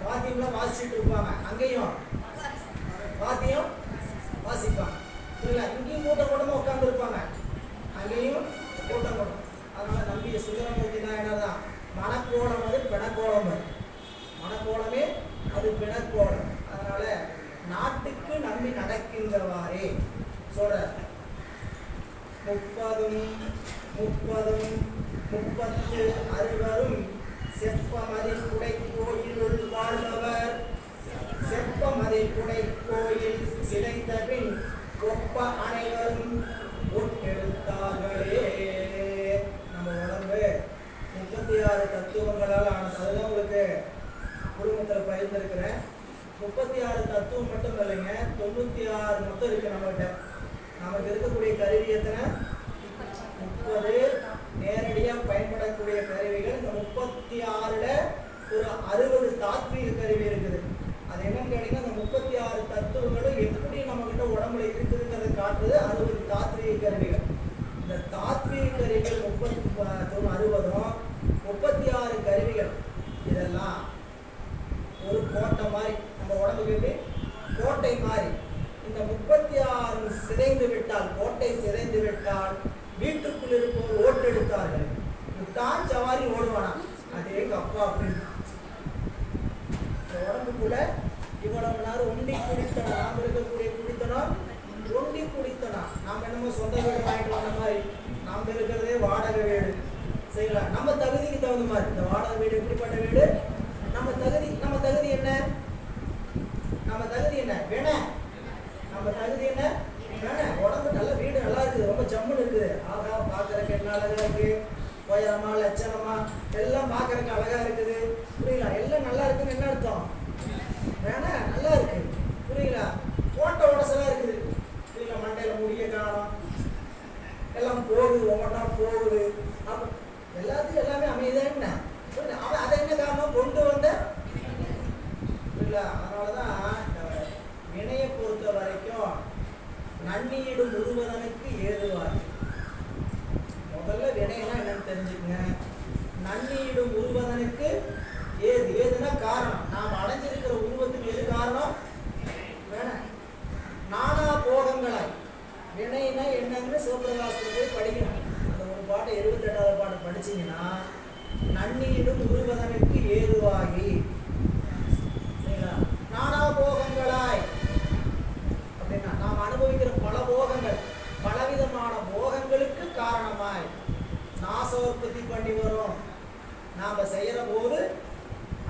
வாத்தியம்லாம் வாசிச்சுட்டு இருப்பாங்க, அங்கேயும் வாத்தியம் வாசிப்பாங்க இல்லைங்களா. இங்கேயும் கூட்டம் கூட்டமாக உட்காந்துருப்பாங்க, அங்கேயும் கூட்டம் கூட்டம். அதனால நம்பிய சுந்தரமூர்த்தி நாயனார் தான் மணக்கோலம் அது பிணக்கோலம் அது. மணக்கோலமே அது பிணக்கோலம். அதனால நாட்டுக்கு நம்பி நடக்கின்றவாறே சொல்ற முப்பதும் முப்பதும் முப்பத்து அறுவரும் செப்பமதி குடை கோயிலுள் வாழ்பவர். செப்பமதி குடை கோயில் சிதைந்த பின் ஒப்ப அனைவரும் ஒட்டெடுத்தார்களே. நம்ம உடம்பு 36 தத்துவங்களால் ஆனது. அதுதான் உங்களுக்கு குடும்பத்தில் பகிர்ந்திருக்கிறேன். 36 தத்துவம் மட்டும் இல்லைங்க, 96 மொத்தம் இருக்கு நம்மகிட்ட. நமக்கு இருக்கக்கூடிய கருவி எத்தனை? 30 நேரடியாக பயன்படக்கூடிய கருவிகள். இந்த 36ல ஒரு 60 தாத்வீக கருவி இருக்குது. அது என்னன்னு கேட்டீங்கன்னா, இந்த 36 தத்துவங்களும் எப்படி நம்ம கிட்ட உடம்புல இருக்குதுங்கிறத காட்டுறது 60 தாத்வீக கருவிகள். இந்த தாத்வீக கருவிகள் 60ம் 36 கருவிகள். இதெல்லாம் ஒரு கோட்டை மாதிரி, நம்ம உடம்புக்கு எப்படி கோட்டை மாதிரி. இந்த 36 சிதைந்து விட்டால், கோட்டை சிதைந்து விட்டால் வீட்டுக்குள் இருப்போர் ஓட்டெடுத்தார்கள். விட்டான் சவாரி ஓடுவானா, அதே அப்பா அப்படின்னு. உடம்புக்குள்ள இவ்வளவு நேரம் ஒண்டி குடித்தனா, நாம் இருக்கக்கூடிய குடித்தனா ஒண்டி குடித்தனா. நாம் என்னமோ சொந்த வீடு வாங்கிட்டு வந்த மாதிரி, நாம் இருக்கிறதே வாடகை வீடு. சரிங்களா? நம்ம தகுதிக்கு தகுந்த மாதிரி. இந்த வாடகை வீடு எப்படிப்பட்ட வீடு? நம்ம தகுதி என்ன? நம்ம தகுதி என்ன? வேண. நம்ம தகுதி என்ன? வேண. உடம்பு நல்ல வீடு நல்லா இருக்குது, ரொம்ப ஜம்முன்னு இருக்குது. ஆகா, பார்க்கறதுக்கு என்ன அழகா இருக்கு, உயரமா லட்சணமா எல்லாம் பார்க்கறதுக்கு அழகா இருக்குது. புரியுங்களா? எல்லாம் நல்லா இருக்குன்னு என்ன அர்த்தம்? வேண நல்லா இருக்கு. புரியுங்களா? கோட்டை உடசலா இருக்குது. புரியுங்களா? மண்டையில முடிய காணும், எல்லாம் போகுது, ஒவ்வொன்றா போகுது. அப்ப எல்லாத்துக்கும் எல்லாமே அமைதியா என்ன? அவன் அதை என்ன காரணம்? கொண்டு வந்த. புரியுங்களா? அதனாலதான் வினையை பொறுத்த வரைக்கும் நன்னீடு முழுவதனுக்கு ஏதுவாது. முதல்ல வினைனா என்னன்னு தெரிஞ்சுக்கங்க. நன்னீடு முழுவதனுக்கு ஏது. ஏதுன்னா காரணம். நாம் அடைஞ்சிருக்கிற உருவத்துக்கு எது காரணம்? வேணாம். நானா போகங்களாய். வினைனா என்னன்னு சிவபிரகாசத்தில் போய் படிக்கணும். அந்த ஒரு பாட்டு 78வது பாட்டு படிச்சீங்கன்னா, நன்னீடு முழுவதனுக்கு ஏதுவாகி, சரிங்களா, நானா போகங்களாய் அப்படின்னா நாம் அனுபவிக்கிற பல போகங்கள், பலவிதமான போகங்களுக்கு காரணமாய் நாசோற்பத்தி பண்ணி வரும். நாம் செய்யற போது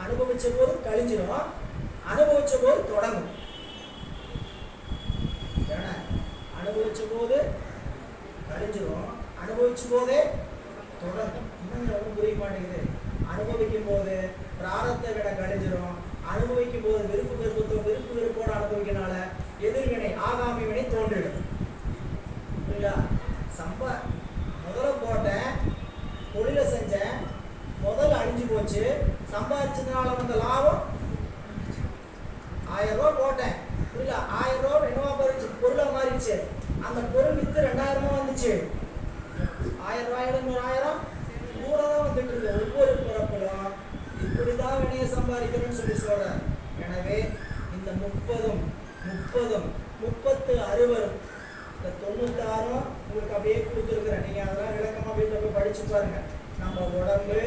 அனுபவிச்ச போது கழிஞ்சிடும், அனுபவிச்ச போது தொடங்கும். அனுபவிச்ச போது கழிஞ்சிடும், அனுபவிச்ச போதே தொடங்கும். இன்னும் புரிய மாட்டேங்குது. அனுபவிக்கும் போது பிராரத்தை விட கழிஞ்சிடும், அனுபவிக்கும் போது விருப்பு வெறுப்போடு அனுபவிக்கனால எதிர்வினை ஆகாமி வினை தோன்றிடும். புரியுதா? முதல்ல போட்டேன், தொழிலை செஞ்சேன், முதல்ல அழிஞ்சு போச்சு. சம்பாதிச்சதுனால வந்த லாபம் 1000 ரூபா போட்டேன். புரியல? 1000 ரூபா என்னவா போயிடுச்சு? பொருளா மாறிடுச்சு. அந்த பொருள் வித்து 2000 வந்துச்சு. 1000 ரூபாயோட 1000 கூட தான் வந்துட்டு இருக்கு. ஒவ்வொரு பிறப்பிலும் இப்படிதான் வினையை சம்பாதிக்கணும்னு சொல்ற. எனவே இந்த 30 60 இந்த 96 உங்களுக்கு அப்படியே கொடுத்துருக்குறேன். நீங்க அதெல்லாம் விளக்கமா வீட்டில் போய் படிச்சு பாருங்க. நம்ம உடம்பு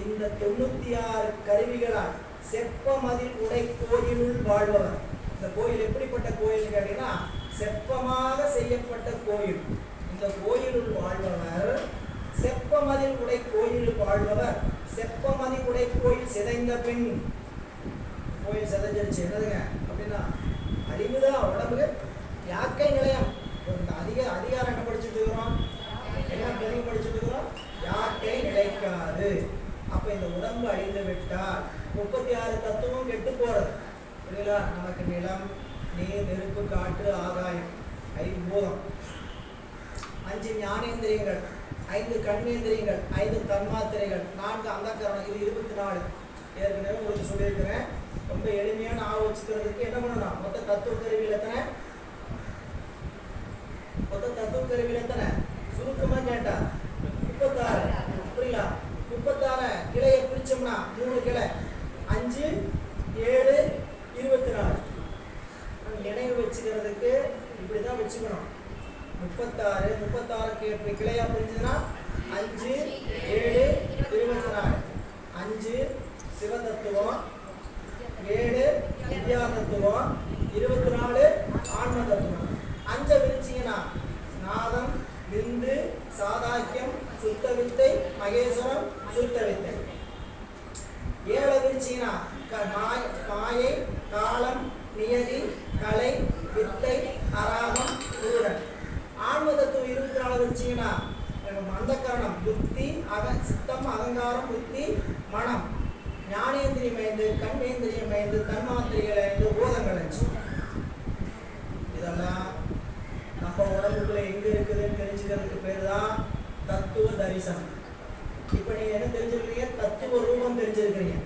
இந்த 96 கருவிகளால் செப்பமதில் உடை கோயிலுள் வாழ்பவர். இந்த கோயில் எப்படிப்பட்ட கோயில் கேட்டீங்கன்னா, செப்பமாக செய்யப்பட்ட கோயில். இந்த கோயிலுள் வாழ்பவர், செப்பமதில் உடை கோயிலுள் வாழ்பவர். செப்பமதி உடை கோயில் சிதைந்த பின், கோயில் சிதைஞ்சிருச்சு என்னதுங்க அப்படின்னா அறிவுதான் உடம்புக்கு. யாக்கை நிலையம் அதிகாரம் என்ன படிச்சுட்டு இருக்கிறோம்? எல்லாம் பெரிய படிச்சுட்டு இருக்கிறோம். யாக்கை நிலைக்காது. அப்ப இந்த உடம்பு அழிந்து விட்டால் 36 தத்துவம் கெட்டு போறது. புரியுங்களா? நமக்கு நிலம், நீர், நெருப்பு, காற்று, ஆகாயம், 5 பூதம், 5 ஞானேந்திரியங்கள், 5 கண்ணேந்திரியங்கள், 5 தன்மாத்திரைகள், 4 அந்தக்கரணம், இது 24. ஏற்கனவே உங்களுக்கு சொல்லியிருக்கிறேன். ரொம்ப எளிமையான வச்சுக்கிறதுக்கு என்ன பண்ணணும்? மொத்த தத்துவ கருவியில் எத்தனை? சுருக்கமா கேட்டா 36. புரியல? 36 கிளையை பிரிச்சோம்னா 3 கிளை, 5 7 24. நினைவு வச்சுக்கிறதுக்கு இப்படிதான் வச்சுக்கணும். 36 கிளையா பிரிஞ்சதுன்னா 5 7 24. 5 சிவதத்துவம், 7 வித்யா தத்துவம், 24 ஆன்ம தத்துவம். 5 விரிச்சிங்கன்னா நாதம், விந்து, சாதாக்கியம் சுத்த வித்தை, மகேஸ்வரம் சுத்த வித்தை. ஏழை விரிச்சிங்கன்னா மாயை, காலம், நியதி, கலை, வித்தை, அராகம், குருடன். ஆன்ம தத்துவம் 24 விரிச்சிங்கன்னா அந்த கரணம் புத்தி, சித்தம், அகங்காரம், புத்தி, மனம், ஞானேந்திரியம் 5, கண்மேந்திரியம் 5, தன்மாத்திரைகள் 5, பூதங்கள் 5. இதெல்லாம் நம்ம உடம்புக்குள்ள எங்க இருக்குதுன்னு தெரிஞ்சுக்கிறதுக்கு பேர் தான் தத்துவ தரிசனம். இப்போ நீங்க என்ன தெரிஞ்சிருக்கீங்க? தத்துவ ரூபம் தெரிஞ்சிருக்கிறீங்க.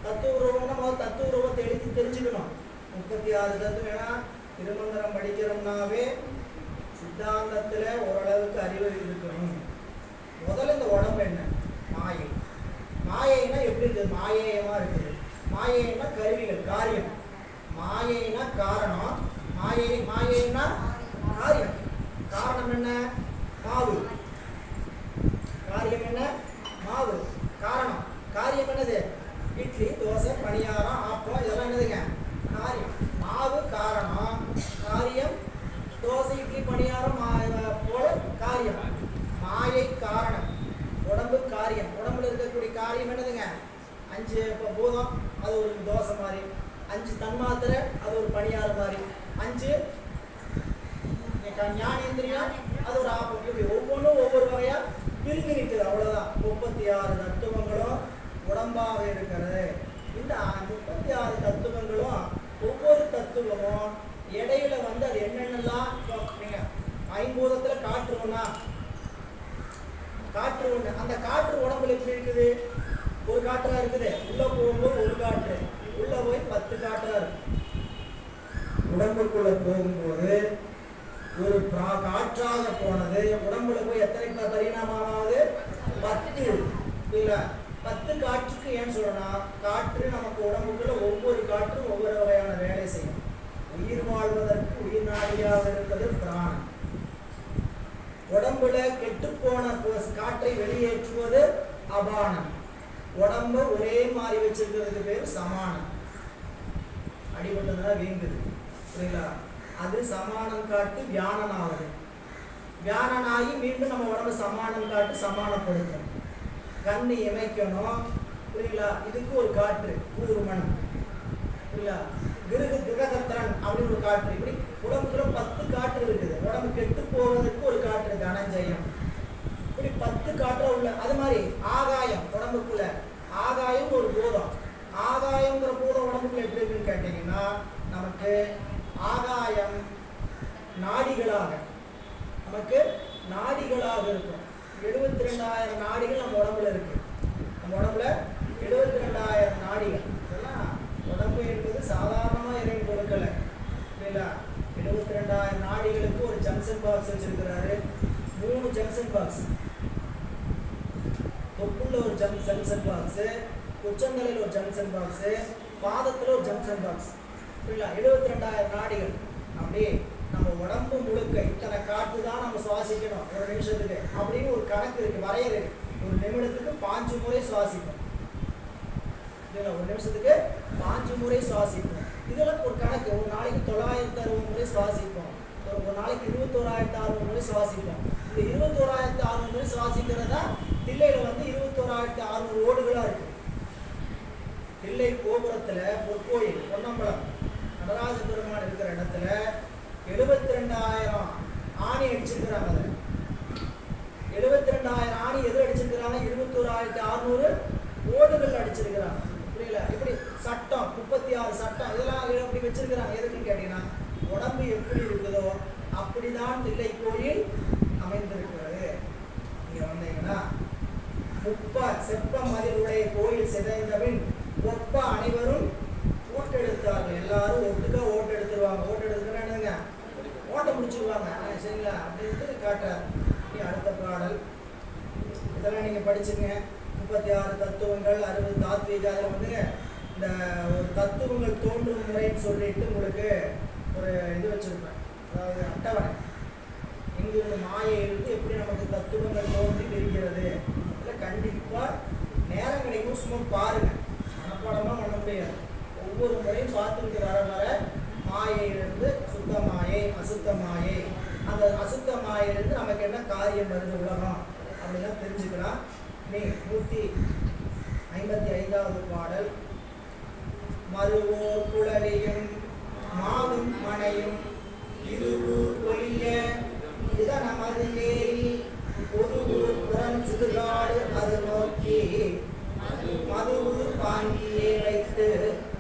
தத்துவ ரூபம்னா முதல் தத்துவ ரூபத்தை எழுதி தெரிஞ்சுக்கணும். 36 தத்துவம். ஏன்னா திருமந்திரம் படிக்கிறோம்னாவே சித்தாந்தத்துல ஓரளவுக்கு அறிவு இருக்கணும். முதல்ல இந்த உடம்பு என்ன? மாயை. மாயைனா எப்படி இருக்குது? மாயேயமா இருக்குது. மாயைனா கருவிகள், காரியம். மாயைனா காரணம், மாயைனா காரியம். காரணம் என்ன? மாவு. காரியம் என்ன? மாவு. காரணம். காரியம் என்னது? இட்லி, தோசை, பணியாரம், ஆப்பம், இதெல்லாம் என்னதுங்க? காரியம். மாவு காரணம், காரியம் தோசை, இட்லி, பணியாரம் போல காரியம். மாயை காரணம், உடம்பு காரியம். உடம்புல இருக்கக்கூடிய காரியம் என்னதுங்க? 5 பூதம், அது ஒரு தோசை மாதிரி. 5 தன்மாத்திரை, அது ஒரு பணியாரம் மாதிரி. 5 ஞானேந்திரியம், அது ஒரு ஆப்பம். இப்படி ஒவ்வொன்றும் ஒவ்வொரு வகையா பிரிஞ்சு நிற்குது. அவ்வளவுதான். 36 தத்துவங்களும் உடம்பாக இருக்கிறது. இந்த 36 தத்துவங்களும் ஒவ்வொரு தத்துவமும் இடையில வந்து அது என்னென்னலாம் நீங்க ஐம்பூதத்துல காற்று ஒண்ணா, காற்று ஒண்ணு. அந்த காற்று உடம்புல எப்படி இருக்குது? ஒரு காற்றா இருக்குது. உள்ள போகும்போது ஒரு காற்று, உள்ள போய் 10 காற்றா இருக்கு. உடம்புக்குள்ள போகும்போது ஒரு காற்றாக போனது உடம்புல போய் எத்தனை பரிணாமமாவது? 10. இல்ல 10 காற்றுக்கு ஏன்னு சொல்லணும்? காற்று நமக்கு உடம்புக்குள்ள ஒவ்வொரு காற்றும் ஒவ்வொரு வகையான வேலை செய்யும். உயிர் வாழ்வதற்கு உயிர் நாடியாக இருப்பது பிராணம். உடம்புல கெட்டுப்போன காற்றை வெளியேற்றுவது அபானம். உடம்பு ஒரே மாதிரி வச்சிருக்கிறதுக்கு பேர் சமானம். அடிபட்டதுதான் வீங்குது, புரியுங்களா? அது சமானம் காட்டு வியானன் ஆகுது. வியானனாகி மீண்டும் நம்ம உடம்பு சமானம் காட்டு சமானப்படுத்தும். கண்ணு இமைக்கணும், புரியுங்களா? இதுக்கு ஒரு காற்று கூர்மன், புரியுங்களா? கிரகத்திரன் அப்படின்னு ஒரு காற்று. இப்படி உடம்புக்குள்ள 10 காற்று இருக்குது. உடம்பு கெட்டு போவதற்கு ஒரு காற்று தனஞ்சயம். இப்படி 10 காற்று உள்ள. அது மாதிரி ஆகாயம் உடம்புக்குள்ள, ஆகாயம் ஒரு பூதம். ஆகாயங்கிற பூதம் உடம்புக்குள்ள எப்படி இருக்குன்னு கேட்டீங்கன்னா, நமக்கு ஆகாயம் நாடிகளாக, நமக்கு நாடிகளாக இருக்கும். 72,000 நாடிகள் நம்ம உடம்புல இருக்கு. நம்ம உடம்புல 72,000 நாடிகள். இதெல்லாம் உடம்பு என்பது சாதாரணமா இறைவன் கொடுக்கல, இல்லைங்களா? 72,000 நாடிகளுக்கு ஒரு ஜங்ஷன் பாக்ஸ் வச்சிருக்கிறாரு. 3 ஜங்ஷன் பாக்ஸ். தொப்புள்ள ஒரு ஜங்ஷன் பாக்ஸ், உச்சந்தலையில் ஒரு ஜங்ஷன் பாக்ஸ், பாதத்தில் ஒரு ஜங்ஷன் பாக்ஸ். புரியல? 72,000 நாடிகள். அப்படியே நம்ம உடம்பு முழுக்க இத்தனை காற்று தான் நம்ம சுவாசிக்கணும் ஒரு நிமிஷத்துக்கு அப்படின்னு ஒரு கணக்கு இருக்கு, வரையறை இருக்கு. ஒரு நிமிடத்துக்கு 5 முறை சுவாசிப்போம். ஒரு நிமிஷத்துக்கு 5 முறை சுவாசிப்போம். இதெல்லாம் ஒரு கணக்கு. ஒரு நாளைக்கு 960 முறை சுவாசிப்போம். ஒரு நாளைக்கு 21,600 முறை சுவாசிப்போம். இந்த 21,600 முறை சுவாசிக்கிறதா தில்லையில வந்து 21,600 ஓடுகளா இருக்கு. தில்லை கோபுரத்துல பொற்கோயில் பொன்னம்பலம் நடராஜ பெருமான் இருக்கிற இடத்துல 72,000 ஆணி அடிச்சிருக்கிறாங்க. 72,000 ஆணி எது அடிச்சிருக்கிறாங்க? 21,600 ஓடுகள் அடிச்சிருக்கிறாங்க. புரியல? இப்படி சட்டம் 36 சட்டம் இதெல்லாம் எப்படி வச்சிருக்கிறாங்க? எதுக்குன்னு கேட்டீங்கன்னா, உடம்பு எப்படி இருக்குதோ அப்படிதான் தில்லை கோயில் அமைந்திருக்கிறது. இங்க வந்தீங்கன்னா செப்ப மதிலுடைய கோயில் சிதைந்தபின் ஒப்ப அனைவரும் ஓட்டெடுத்தார்கள். எல்லாரும் ஒட்டுக்கா ஓட்டு எடுத்துருவாங்க. ஓட்டு எடுத்துக்கிறானுங்க, ஓட்டை முடிச்சிருவாங்க. சரிங்களா? அப்படின்ட்டு காட்டுறாரு. அடுத்த பாடல் இதெல்லாம் நீங்க படிச்சுங்க. 36 தத்துவங்கள், 60 தாத்வீக. அதில் வந்துங்க இந்த ஒரு தத்துவங்கள் தோன்றும் முறைன்னு சொல்லிட்டு உங்களுக்கு ஒரு இது வச்சிருப்பேன், அதாவது அட்டவணை. இங்கிருந்து மாயையிலிருந்து எப்படி நமக்கு தத்துவங்கள் தோன்றி இருக்கிறது. இல்லை கண்டிப்பாக நேரம் கிடைக்கும், சும்மா பாருங்க. மனப்பாடமாக பண்ண முடியாது. ஒவ்வொரு முறையும் பார்த்துக்கிட்டு வர வர மாயையிலிருந்து சுத்த மாயை, அசுத்த மாயை, அந்த அசுத்த மாயிலிருந்து நமக்கு என்ன காரியம் வருது, உலகம் அப்படிதான் தெரிஞ்சுக்கலாம். 155வது பாடல். மறுவோர் குழலியும் மாவும் மனையும் இருவூர் ஒளிய இதன மதுநேரி ஒருவூர் புறம் சுடுகாடு அது நோக்கி மதுவூர் பாங்கியே வைத்து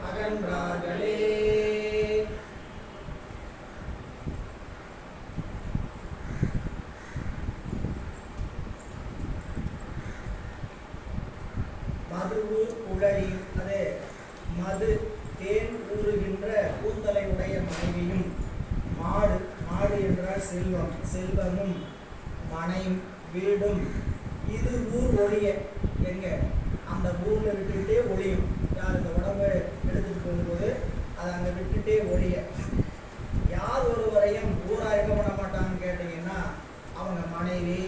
அகன்றார்களே. மதுவூர் குழலி, அது மது தேன் ஊறுகின்ற கூந்தலை உடைய மனைவியும், மாடு மாடு என்றால் செல்வம், செல்வமும், மனையும் வீடும், இது ஊர் ஒளிய, எங்க அந்த ஊர்ல விட்டுட்டே ஒளியும். யார் இந்த உடம்பு எடுத்துட்டு போகும்போது அதை அங்கே விட்டுட்டே ஒளிய. யார் ஒருவரையும் ஊரா இருக்க பண்ண மாட்டாங்கன்னு கேட்டீங்கன்னா அவங்க மனைவி,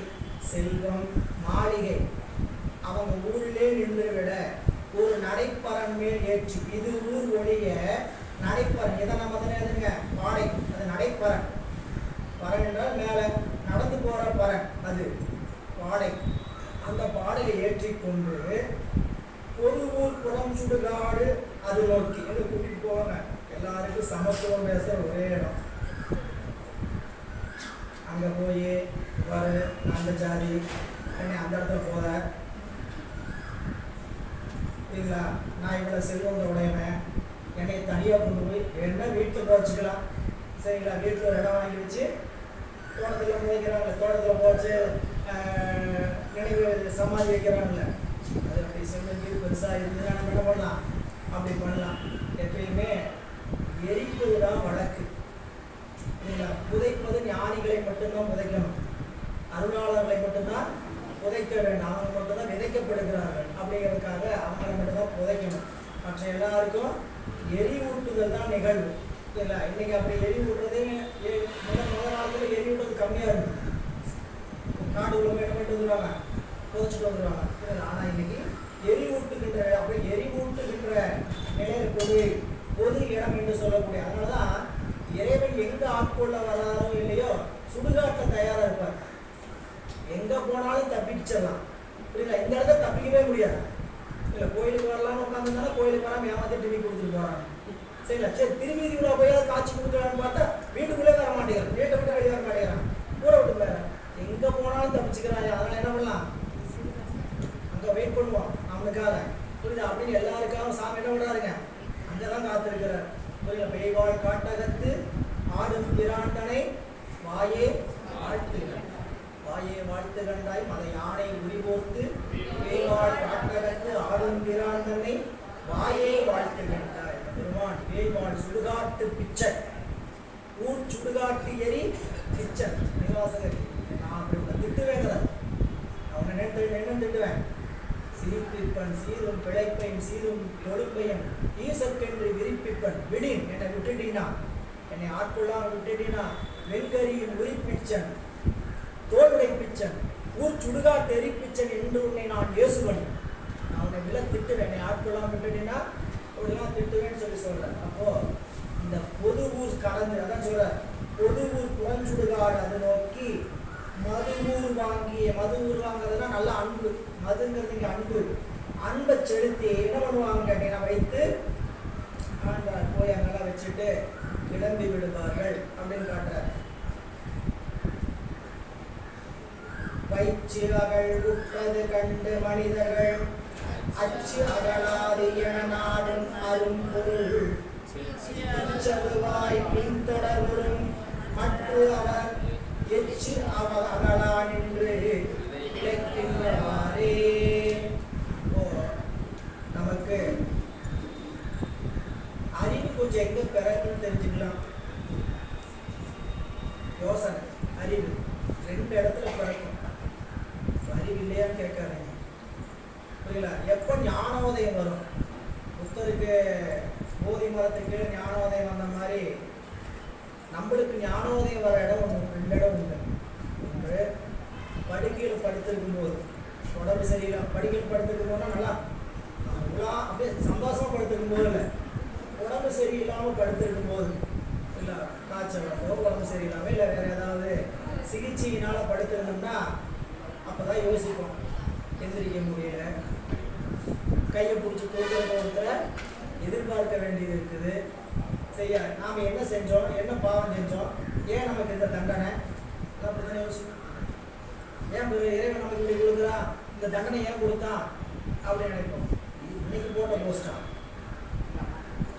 செல்வம், மாளிகை அவங்க ஊரிலே நின்று விட ஒரு நடைப்பறன் மேல் ஏற்றி, இது ஊர் ஒளிய நடைப்பறன். இதை நம்ம எதுங்க பாடை, அது நடைப்பறன். பறன் என்றால் மேலே நடந்து போற பறன், அது பாடை. அந்த பாடையை ஏற்றிக்கொண்டு ஒரு ஊர் புறம் சுடுகாடு அது நோக்கி என்று கூட்டிட்டு போவாங்க. எல்லாருக்கும் சமத்துவம் பேச ஒரே இடம். அங்க போய் பாரு அந்த ஜாதி அந்த இடத்துல போத சரிங்களா, நான் இவ்வளோ செல்வந்த உடையவன், என்னை தனியாக கொண்டு போய் என்ன வீட்டில் வச்சுக்கலாம் சரிங்களா. வீட்டில் ஒரு இடம் வாங்கி வச்சு தோட்டத்தில் வைக்கிறாங்களே, தோட்டத்தில் போச்சு நினைவு சமாதி வைக்கிறாங்களே, அது அப்படி செல்வம் கீழ் பெருசாக இருந்து நம்ம என்ன பண்ணலாம், அப்படி பண்ணலாம். எப்பயுமே எரிப்பது தான் வழக்கு சரிங்களா. புதைப்பது ஞானிகளை மட்டும்தான் புதைக்கணும், அருளாளர்களை மட்டும்தான் புதைக்க வேண்டும். அவங்க மட்டும்தான் விதைக்கப்படுகிறார்கள் அப்படிங்கிறதுக்காக அவங்களை மட்டும்தான் புதைக்கணும். மற்ற எல்லாருக்கும் எரிவூட்டுதல் தான் நிகழ்வு இல்லைங்களா. இன்னைக்கு அப்படி எரிவூட்டுறதே முதல் நாளத்தில் எரிவூட்டுறது கம்மியாக இருக்கும். காடு உள்ள என்ன பண்ணிட்டு வந்துடுவாங்க, புதைச்சிட்டு வந்துடுவாங்க. ஆனால் இன்னைக்கு எரிவூட்டுகின்ற அப்படி எரிவூட்டுகின்ற நிலையில் பொது இடம் என்று சொல்லக்கூடிய. அதனால தான் இறைவன் எங்கே ஆட்கொள்ள வராரோ இல்லையோ சுடுகாட்ட தயாராக இருப்பார். எங்கே போனாலும் தப்பிச்சிடலாம் புரியுங்களா. இந்த இடத்த தப்பிக்கவே முடியாது. இல்லை கோயிலுக்கு வரலாம்னு உட்காந்துருந்தாலும் கோயிலுக்கு வராமல் ஏமாற்றி டிவி கொடுத்துட்டு போகிறாங்க சரிங்களா. சரி திருவீதிக்குள்ள போய் காட்சி கொடுக்கலான்னு பார்த்தா வீட்டுக்குள்ளே வர மாட்டேங்கிறான், வீட்டை விட்டு வெளியே வர மாட்டேங்கிறான், ஊரை விட்டு போயிடறான். எங்கே போனாலும் தப்பிச்சுக்கிறாங்க. அதனால் என்ன பண்ணலாம், அங்கே வெயிட் பண்ணுவோம் அவனுக்காக புரியுதா. அப்படின்னு எல்லாருக்காகவும் சாமி என்ன பண்ணுறாருங்க, அங்கே தான் காத்திருக்கிறார் புரியுதா. பெய்வாள் காட்டகத்து ஆடும் பிராண்டனை வாயே வாழ்த்து, வாயே வாழ்த்து கண்டாய் மத யானை உரிபோர்த்து பெய்வாள் காட்டகத்து ஆடும் பிராண்டனை வாயே வாழ்த்து கண்டாய். பெருமான் பெய்வாள் சுடுகாட்டு பிச்சை, ஊர் சுடுகாட்டு எரி பிச்சை நிவாசகர். நான் அப்படி திட்டுவேங்கிறார். அவனை என்ன திட்டுவேன், சிரிப்பிப்பன் சீரும் பிழைப்பையும் சீரும் தொழுப்பையும் ஈசக்கென்று விரிப்பிப்பன் விடின், என்னை விட்டுட்டீனா, என்னை ஆட்கொள்ளாமல் விட்டுட்டீனா, வெண்கரியின் உரிப்பிச்சன் தோளுடை பிச்சன் ஊர் சுடுகாட்டு எரிப்பிச்சன் என்று உன்னை நான் ஏசுவன். நான் உன்னை விலை திட்டுவேன், என்னை ஆட்கொள்ளாமல் விட்டுட்டீனா அப்படிலாம் திட்டுவேன்னு சொல்கிறேன். அப்போ இந்த பொது ஊர் கடந்து அதான் சொல்ற, பொது ஊர் புறஞ்சுடுகாடு அது நோக்கி மதுவூர் வாங்கிய, மதுவூர் வாங்குறதுனா நல்ல அன்பு, மதுங்கிறது இங்கே அன்பு, அன்பை செலுத்தி என்ன பண்ணுவாங்க கேட்டீங்கன்னா வைத்து போய் அங்கெல்லாம் வச்சுட்டு கிளம்பி விடுவார்கள் அப்படின்னு காட்டுறார். வைச்சு அகழ் உற்றது கண்டு மனிதர்கள் அச்சு அகலாதிய நாடும் அரும்பொருள் சதுவாய் பின்தொடரும் மற்ற அவர் எச்சு அவர் அகலா நின்று இழைக்கின்றவாறே. நமக்கு அறிவு கொஞ்சம் எங்க பிறகுன்னு தெரிஞ்சுக்கலாம். யோசனை அறிவு ரெண்டு இடத்துல பிறக்கும். அறிவு இல்லையான்னு கேட்காதீங்க புரியல. எப்போ ஞானோதயம் வரும், புத்தருக்கு போதி மரத்துக்கு ஞானோதயம் வந்த மாதிரி நம்மளுக்கு ஞானோதயம் வர இடம் ஒன்று, ரெண்டு இடம் உண்டு. ஒன்று படுக்கையில் படுத்திருக்கும் போது, உடம்பு சரியில்லை படுக்கையில் படுத்திருக்கும் போதுனா நல்லா அப்படியே சந்தோஷமா படுத்திருக்கும் போது இல்லை, உடம்பு சரியில்லாமல் படுத்திருக்கும் போது இல்லை, காய்ச்சல் உடம்பு சரியில்லாமல் இல்லை வேற ஏதாவது சிகிச்சையினால படுத்திருந்தோம்னா அப்போதான் யோசிப்போம். எந்திரிக்க முடியல, கையை பிடிச்சி தூக்குற ஒருத்தரை எதிர்பார்க்க வேண்டியது இருக்குது. செய்ய நாம் என்ன செஞ்சோம், என்ன பாவம் செஞ்சோம், ஏன் நமக்கு இந்த தண்டனை அப்படித்தானே யோசிப்போம். ஏன் இறைவன் நமக்கு இப்படி கொடுக்குறான், இந்த தண்டனை ஏன் கொடுத்தான் அப்படின்னு நினைப்போம். இன்னைக்கு போட்ட போஸ்டா,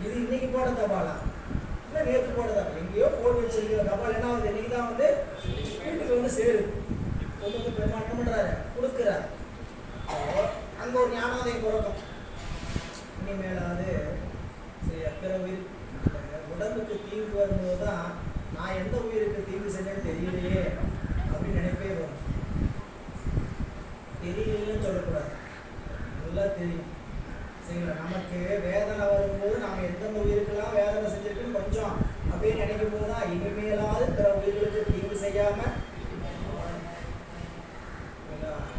இது இன்னைக்கு போட்ட தபாலா, இல்லை நேற்று போட்ட தபால், எங்கேயோ போட்டு வச்சிருக்கிற தபால் என்ன ஆகுது, இன்னைக்கு தான் வந்து வீட்டுக்கு வந்து சேருது. கொண்டு வந்து பெருமாள் என்ன பண்ணுறாரு, கொடுக்குறாரு. அங்கே ஒரு ஞானோதயம் பிறக்கும். இனிமேலாவது பிற உயிர் உடம்புக்கு தீங்கு வரும்போது தான் நான் எந்த உயிருக்கு தீங்கு செஞ்சேன்னு தெரியலையே அப்படின்னு நினைப்பே வரும். தெரியலன்னு சொல்லக்கூடாது, நல்லா தெரியும். சரிங்களா? நமக்கு வேதனை வரும்போது நாம் எந்தெந்த உயிருக்கெல்லாம் வேதனை செஞ்சிருக்குன்னு கொஞ்சம் அப்படியே நினைக்கும் போது தான் இனிமேலாவது பிற உயிர்களுக்கு தீங்கு செய்யாமல்.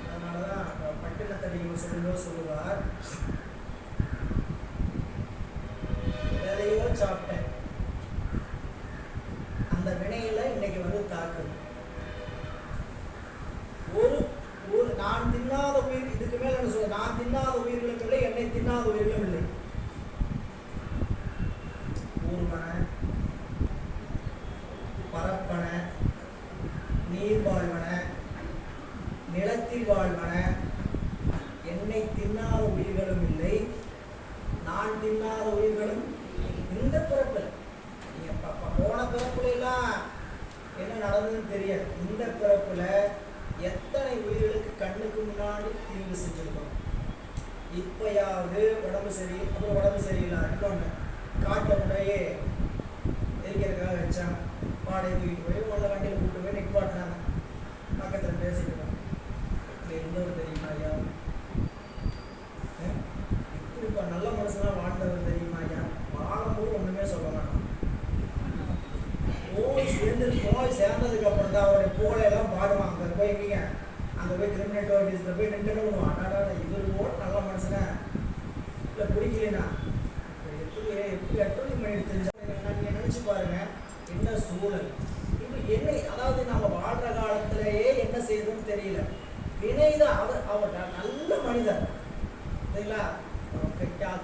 அதனால தான் பட்டினத்தடிகள் சொல்லுவார், எதையோ சாப்பிட்டேன், அந்த வினையில இன்னைக்கு வந்து தாக்குது. ஒரு நான் தின்னாத உயிர், இதுக்கு மேல என்ன சொல்ல, நான் தின்னாத உயிர்களும் இல்லை, என்னை தின்னாத உயிர்களும் இல்லை. ஊர்வன, பரப்பன, நீர் வாழ்வன, நிலத்தில் வாழ்வன, என்னை தின்னாத உயிர்களும் இல்லை, நான் தின்னாத உயிர்களும் இந்த பிறப்பில். நீங்க போன பிறப்புல எல்லாம் என்ன நடந்ததுன்னு தெரியாது. இந்த பிறப்புல எத்தனை உயிர்களுக்கு கண்ணுக்கு முன்னாடி தீங்கு செஞ்சிருக்கோம். இப்பயாவது உடம்பு சரி, அப்புறம் உடம்பு சரியில்லை, இன்னொன்று காட்டை முறையே எரிக்கிறதுக்காக வச்சாங்க, பாடையை தூக்கிட்டு போய் உள்ள வண்டியில் கூப்பிட்டு போய் நிற்பாட்டினாங்க. பக்கத்தில் பேசிக்கிட்டோம், இருந்தவர் தெரியுமா ஐயா, இப்படிப்பா நல்ல மனுஷனா வாழ்ந்தவர் தெரியுமா ஐயா, வாழும்போது ஒன்றுமே சொல்ல மாட்டோம். போய் சேர்ந்ததுக்கு அப்புறம் தான் அவருடைய புகழையெல்லாம் பாடுவாங்க. அங்கே போய் எங்கீங்க, அங்கே போய் கிரிமினேட் ஆஃபீஸில் போய் நின்று பண்ணுவான், இவர் போட நல்ல மனுஷனை இல்லை பிடிக்கலனா எப்படி அட்டோலி பண்ணிட்டு தெரிஞ்சா நீங்கள் நினச்சி பாருங்க என்ன சூழல். இப்போ என்ன, அதாவது நம்ம வாழ்கிற காலத்திலேயே என்ன செய்யணும்னு தெரியல. வினைதான். அவர் நல்ல மனிதர் சரிங்களா,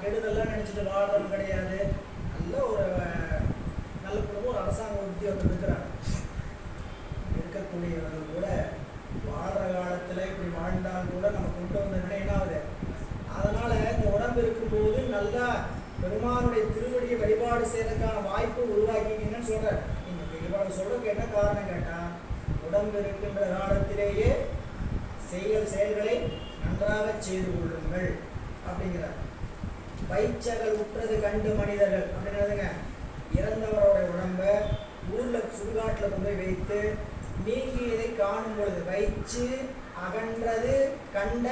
கெடுதெல்லாம் நினச்சிட்டு வாழ்றவங்க கிடையாது. நல்ல ஒரு நல்ல குடும்பம், ஒரு அரசாங்க உத்தியோகம் இருக்கிறாங்க. இருக்கக்கூடியவர்கள் கூட வாழ்கிற காலத்தில் இப்படி வாழ்ந்தால் கூட நம்ம கொண்டு வந்த நிலை என்ன ஆகுது. அதனால் இந்த உடம்பு இருக்கும்போது நல்லா பெருமானுடைய திருவடியை வழிபாடு செய்யறதுக்கான வாய்ப்பு உருவாக்கிங்கன்னு சொல்கிறேன். நீங்கள் வழிபாடு சொல்கிறதுக்கு என்ன காரணம் கேட்டால், உடம்பு இருக்கின்ற காலத்திலேயே செயல்களை நன்றாக செய்து கொள்ளுங்கள் அப்படிங்கிறார். வைச்சகல் உற்றது கண்டு மனிதர்கள் அப்படிங்கிறதுங்க, இறந்தவரோட உடம்ப ஊரில் சுடுகாட்டில் கொண்டு போய் வைத்து நீங்கியதை காணும் பொழுது வைச்சு அகன்றது கண்ட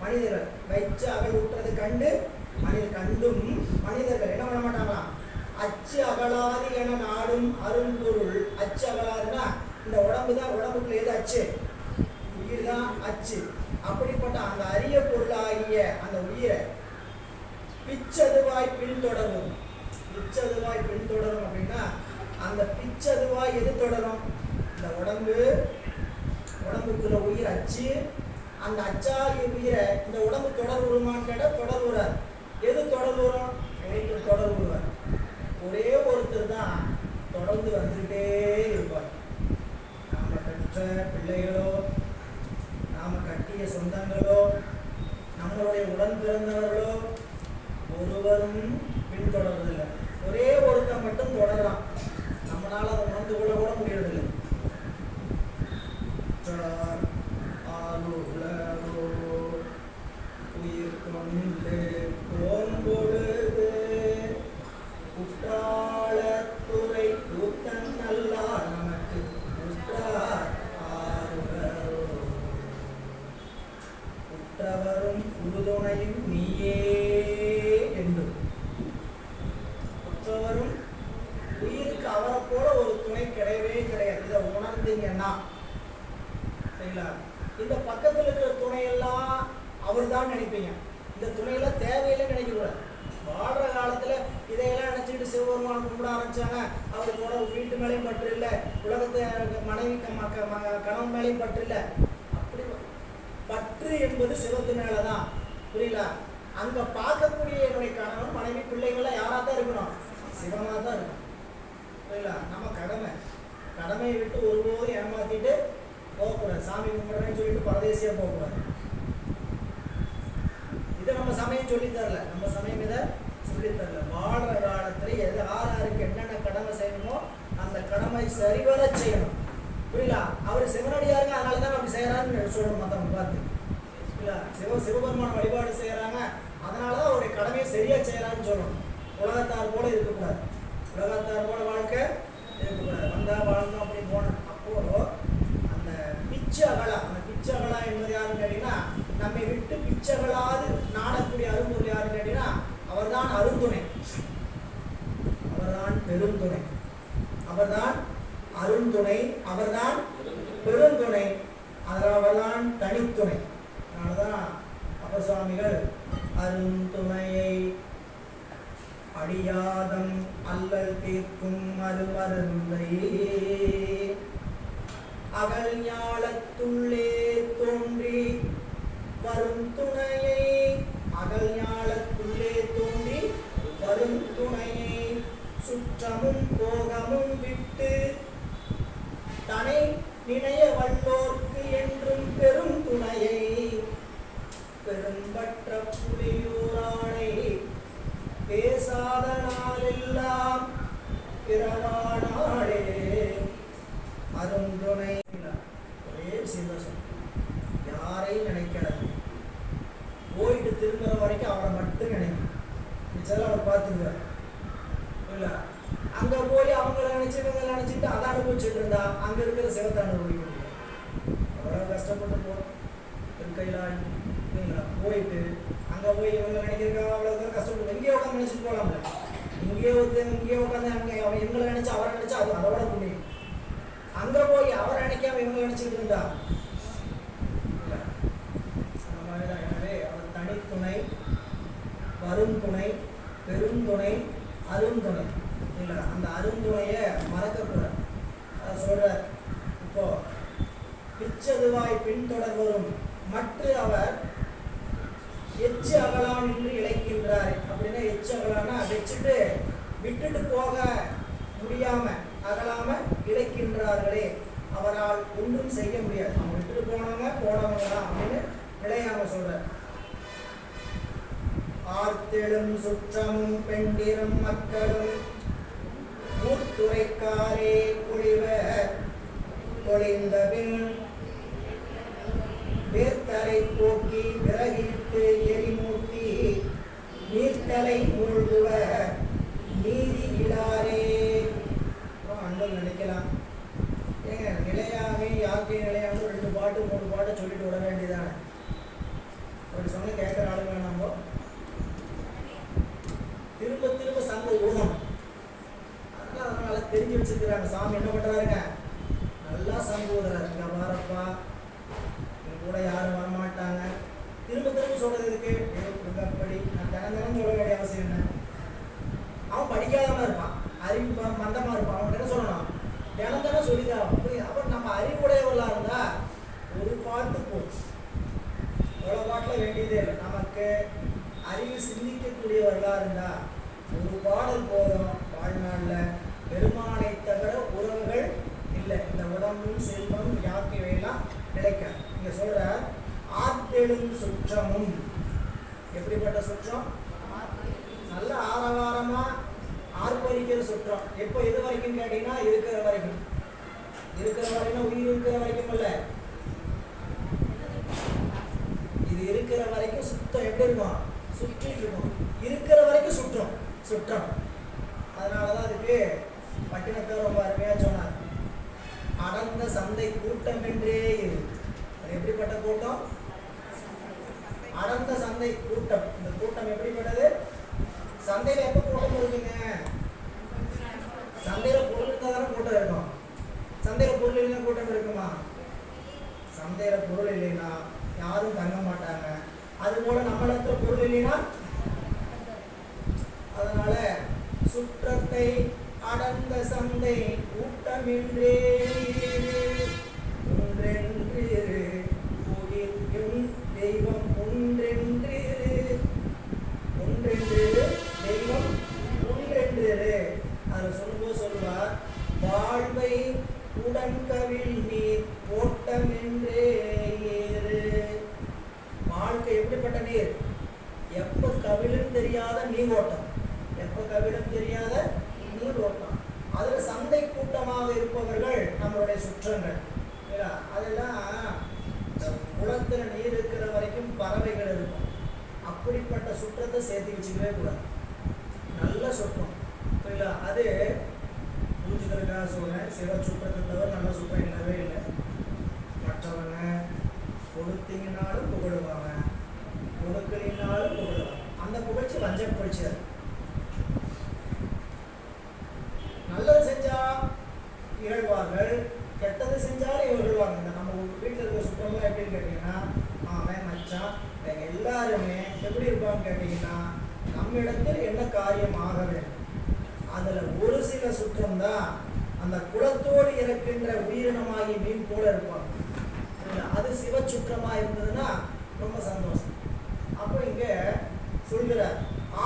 மனிதர்கள், வைச்சு அகல் உற்றது கண்டு மனிதர் கண்டும் மனிதர்கள் என்ன பண்ண மாட்டாங்களாம், அச்சு அகலாது என நாடும் அரும்பொருள். அச்சு அகலாதுன்னா இந்த உடம்பு தான், உடம்புக்குள்ள எது அச்சு, உயிர் தான் அச்சு. அப்படிப்பட்ட அந்த அரிய பொருளாகிய அந்த உயிரை பிச்சதுவாய் பின்தொடரும். பிச்சதுவாய் பின்தொடரும் அப்படின்னா அந்த பிச்சதுவாய் எது தொடரும், இந்த உடம்புக்குள்ள உயிர் அச்சு, அந்த அச்சாகிய உயிரை இந்த உடம்பு தொடர் வருமான்னு கேட்டால் தொடர் வராது. எது தொடர் வரும், தொடர் வருவார். ஒரே ஒருத்தர் தான் தொடர்ந்து வந்துகிட்டே இருப்பார். நாம பெற்ற பிள்ளைகளோ, நாம கட்டிய சொந்தங்களோ, நம்மளுடைய உடன் பிறந்தவர்களோ ஒருவரும் பின்தொடர்றதில்லை. ஒரே ஒருத்தன் மட்டும் தொடரலாம். நம்மளால அதை உணர்ந்து கொள்ள கூட முடியறதில்லை. உயிர் கொண்டு போம்பொழுது குற்றாலத்துறை கூத்தன் நல்லா நமக்கு குற்றவரும் உறுதுணையும் நீயே என்று. குற்றவரும் உயிருக்கு அவரை போல ஒரு துணை கிடையவே கிடையாது. இதை உணர்ந்தீங்கன்னா சரிங்களா, இந்த பக்கத்தில் இருக்கிற துணையெல்லாம் அவர் தான் நினைப்பீங்க. இந்த துணையெல்லாம் தேவையில்லை நினைக்கக்கூடாது. வாழ்கிற காலத்தில் இதையெல்லாம் நினச்சிக்கிட்டு சிவபெருமான் கும்பிட ஆரம்பித்தாங்க. அவருக்கோட வீட்டு மேலேயும் பற்று இல்லை, உலகத்தை மனைவி கணவன் மேலேயும் பற்று இல்லை. அப்படி பற்று என்பது சிவத்து மேலதான். புரியல? அங்க பார்க்கக்கூடிய என்னுடைய கணவன் மனைவி பிள்ளைகள்லாம் யாரா தான் இருக்கணும்? சிவமா தான் இருக்கணும். புரியல? நம்ம கடமையை விட்டு ஒருபோதும் ஏமாத்திட்டு போகக்கூடாது. சாமி கும்பிடுறேன்னு சொல்லிட்டு பரதேசியா போகக்கூடாது. இதை நம்ம சமயம் சொல்லித்தரல. நம்ம சமயம் இதை சொல்லித்தரல. வாழ்ற காலத்துல யாருக்கு என்னென்ன கடமை செய்யணுமோ அந்த கடமை சரிவர செய்யணும். புரியல? அவர் சிவனடியாருங்க, அதனாலதான் அப்படி செய்யறாருன்னு சொல்லணும் மற்றவங்க பார்த்து. புரியல? சிவபெருமான வழிபாடு செய்யறாங்க, அதனாலதான் அவருடைய கடமையை சரியா செய்யறாருன்னு சொல்லணும். உலகத்தார் போல இருக்கக்கூடாது. உலகத்தார் போல வாழ்க்கை இருக்கக்கூடாது. வந்தா வாழ்ந்தோம் அப்படி போனோம். அப்போ அந்த பிச்சகலா, அந்த பிச்சகலா என்பது யாருன்னு கேட்டீங்கன்னா, நம்மை விட்டு பிச்சகலாது நாடக்கூடிய அரும்பொருள் யாருன்னு கேட்டீங்கன்னா, அவர்தான் அருந்துணை, அவர்தான் பெருந்துணை, அவர்தான் அருந்துணை, அவர்தான் பெருந்துணை, அவர்தான் தனித்துணை. அதனாலதான் அப்பர் சுவாமிகள் அருந்துணையை அடியாதம் அல்லல் தீர்க்கும் அருமருந்தை அகல் ஞாலத்துள்ளே தோன்றி வரும் துணையை, அகல் ஞாலத்துள்ளே தோன்றி வரும் துணையை சுற்றமும் போகமும் விட்டு தனை நினைய வல்லோர்க்கு என்றும் பெரும் துணையை பெரும்பற்ற புலியூரானை பேசாத நாளெல்லாம் பிறவானாளே அருந்துணை. ஒரே சந்தோஷம், யாரையும் நினைக்கிறார். போயிட்டு திரும்புற வரைக்கும் அவரை மட்டும் நினைக்கும். மிச்சம் அவர் பார்த்துக்குவார். இல்ல அங்க போய் அவங்கள நினைச்சு இவங்களை நினைச்சிட்டு அதை அனுபவிச்சுட்டு இருந்தா அங்க இருக்கிற சிவத்தை அனுபவிக்க முடியும். அவ்வளவு கஷ்டப்பட்டு போறோம் திருக்கையிலாய். போயிட்டு அங்க போய் இவங்க நினைக்கிறதுக்காக அவ்வளவு கஷ்டப்பட்டு எங்கேயோ உட்காந்து நினைச்சிட்டு போலாம்ல. இங்கேயோ உட்காந்து அங்க அவன் இவங்களை நினைச்சு அவரை நினைச்சா அது அதோட புண்ணியம். அங்க போய் அவரை நினைக்காம இவங்க நினைச்சிட்டு இருந்தா அந்த மாதிரிதான். எனவே அவர் தனித்துணை, வருந்துணை, பெருந்துணை, அருந்துணை. இல்லை, அந்த அருந்துணைய மறக்கக்கூடாது. அதை சொல்ற. இப்போ பிச்சதுவாய் பின்தொடர் வரும் மற்ற அவர் எச்சு அகலாம் என்று இழைக்கின்றார். அப்படின்னா எச்சு அகலான்னா வச்சுட்டு விட்டுட்டு போக முடியாம அகலாம இழைக்கின்றார்களே, அவரால் ஒன்றும் செய்ய முடியாது. அவங்க விட்டுட்டு போனவங்க தான் அப்படின்னு நிலையாம சொல்ற. ஆர்த்தெழும் சுற்றமும் பெண்டிரும் மக்களும் மூத்துரைக்காரே பொழிவ பொழிந்த பின் வேர்த்தலை போக்கி விறகிட்டு எரிமூட்டி நீர்த்தலை மூழ்குவ நீதி இடாரே. அன்பல் நினைக்கலாம், ஏங்க நிலையாமை யாக்கை நிலையாம 2 பாட்டு 3 பாட்டை சொல்லிட்டு விட வேண்டியதானே. அப்படி சொன்ன கேட்குற ஆளுங்க நம்ம திரும்ப திரும்ப சங்க ஊகம். அதனால தெரிஞ்சு வச்சிருக்கிறாங்க. சாமி என்ன பண்றாருங்க, நல்லா சங்க ஊதுறாரு. இங்க வரப்பா, கூட யாரும் வரமாட்டாங்க. திரும்ப திரும்ப சொல்றது இருக்கு. படி நான் தினம் சொல்ல வேண்டிய அவசியம் என்ன? அவன் படிக்காதவனா இருப்பான், அறிவு மந்தமா இருப்பான். அவன் என்ன சொல்லணும், தினம் சொல்லிதான். அப்புறம் நம்ம அறிவுடையவர்களா இருந்தா ஒரு பாட்டு போச்சு, எவ்வளவு பாட்டுல வேண்டியதே இல்லை. நமக்கு அறிவு சிந்திக்கக்கூடியவர்களா இருந்தா ஒரு பாடல் போதும். வாழ்நாளில் பெருமானை தவிர உறவுகள் இல்லை. இந்த உடம்பும் செல்வம் யாக்கையெல்லாம் நிலைக்காது. இங்க சொல்ற ஆர்த்தெழும் சுற்றமும். எப்படிப்பட்ட சுற்றம்? நல்ல ஆரவாரமா ஆர்ப்பரிக்கிற சுற்றம். எப்போ எது வரைக்கும் கேட்டீங்கன்னா இருக்கிற வரைக்கும். இருக்கிற வரைக்கும் உயிர் இருக்கிற வரைக்கும் இல்ல, இது இருக்கிற வரைக்கும் சுத்தம். எப்படி இருக்கும்? சுற்றிட்டு இருக்கும். இருக்கிற வரைக்கும் சுற்றம். அதனாலதான் அதுக்கு பட்டினத்தார் ரொம்ப அருமையா சொன்னார். அடர்ந்த சந்தை கூட்டம் என்றே இரு. அது எப்படிப்பட்ட கூட்டம்? அடர்ந்த சந்தை கூட்டம். இந்த கூட்டம் எப்படிப்பட்டது? சந்தையில எப்ப கூட்டம் இருக்குங்க? சந்தையில பொருள் இருந்தா தானே கூட்டம் இருக்கும். சந்தையில பொருள் இல்லைன்னா கூட்டம் இருக்குமா? சந்தையில பொருள் இல்லைன்னா யாரும் தங்க மாட்டாங்க. அது போல நம்மளத்துல பொருள் இல்லைன்னா, அதனால சுற்றத்தை அடர்ந்த சந்தை கூட்டமின்றே ஒன்றென்று தெய்வம் ஒன்றென்று தெய்வம் ஒன்றென்று அதில் சொல்லும்போது சொல்லுவார், வாழ்வை உடன்கவில் நீர் ஓட்டம் என்றே ஏறு. வாழ்க்கை எப்படிப்பட்ட நீர்? எப்ப கவிழும் தெரியாத நீர் ஓட்டம், எப்ப கவிழும் தெரியாத நீர் ஓட்டம். அதுல சந்தை கூட்டமாக இருப்பவர்கள் நம்மளுடைய சுற்றங்கள். அதெல்லாம் குளத்துல நீர் இருக்கிற வரைக்கும் பறவைகள் இருக்கும். அப்படிப்பட்ட சுற்றத்தை சேர்த்து வச்சுக்கவே கூடாது. நல்ல சுற்றம் புரியல. அது புரிஞ்சுக்கிறதுக்காக சொல்றேன். சில சுற்றத்தை தவிர நல்ல சுற்றம் இல்லவே இல்லை. மற்றவங்க கொடுத்தீங்கன்னாலும் புகழுவாங்க, கொடுக்கலினாலும் புகழுவாங்க. அந்த புகழ்ச்சி வஞ்சம் புகழ்ச்சியாது. நல்லது செஞ்சா இகழ்வார்கள், கெட்டது செஞ்சாலும் இகழ்வாங்க. இந்த நம்ம வீட்டில் இருக்கிற சுற்றம்லாம் எப்படின்னு கேட்டீங்கன்னா, அவன் மச்சான் இவங்க எல்லாருமே எப்படி இருப்பான்னு கேட்டீங்கன்னா, நம்ம இடத்தில் என்ன காரியம் ஆக வேண்டும். அதுல ஒரு சில சுற்றம் தான் அந்த குளத்தோடு இறக்கின்ற உயிரினமாகி மீன் போல இருப்பாங்க. அது சிவ சுற்றமா இருந்ததுன்னா ரொம்ப சந்தோஷம். அப்போ இங்க சொல்கிற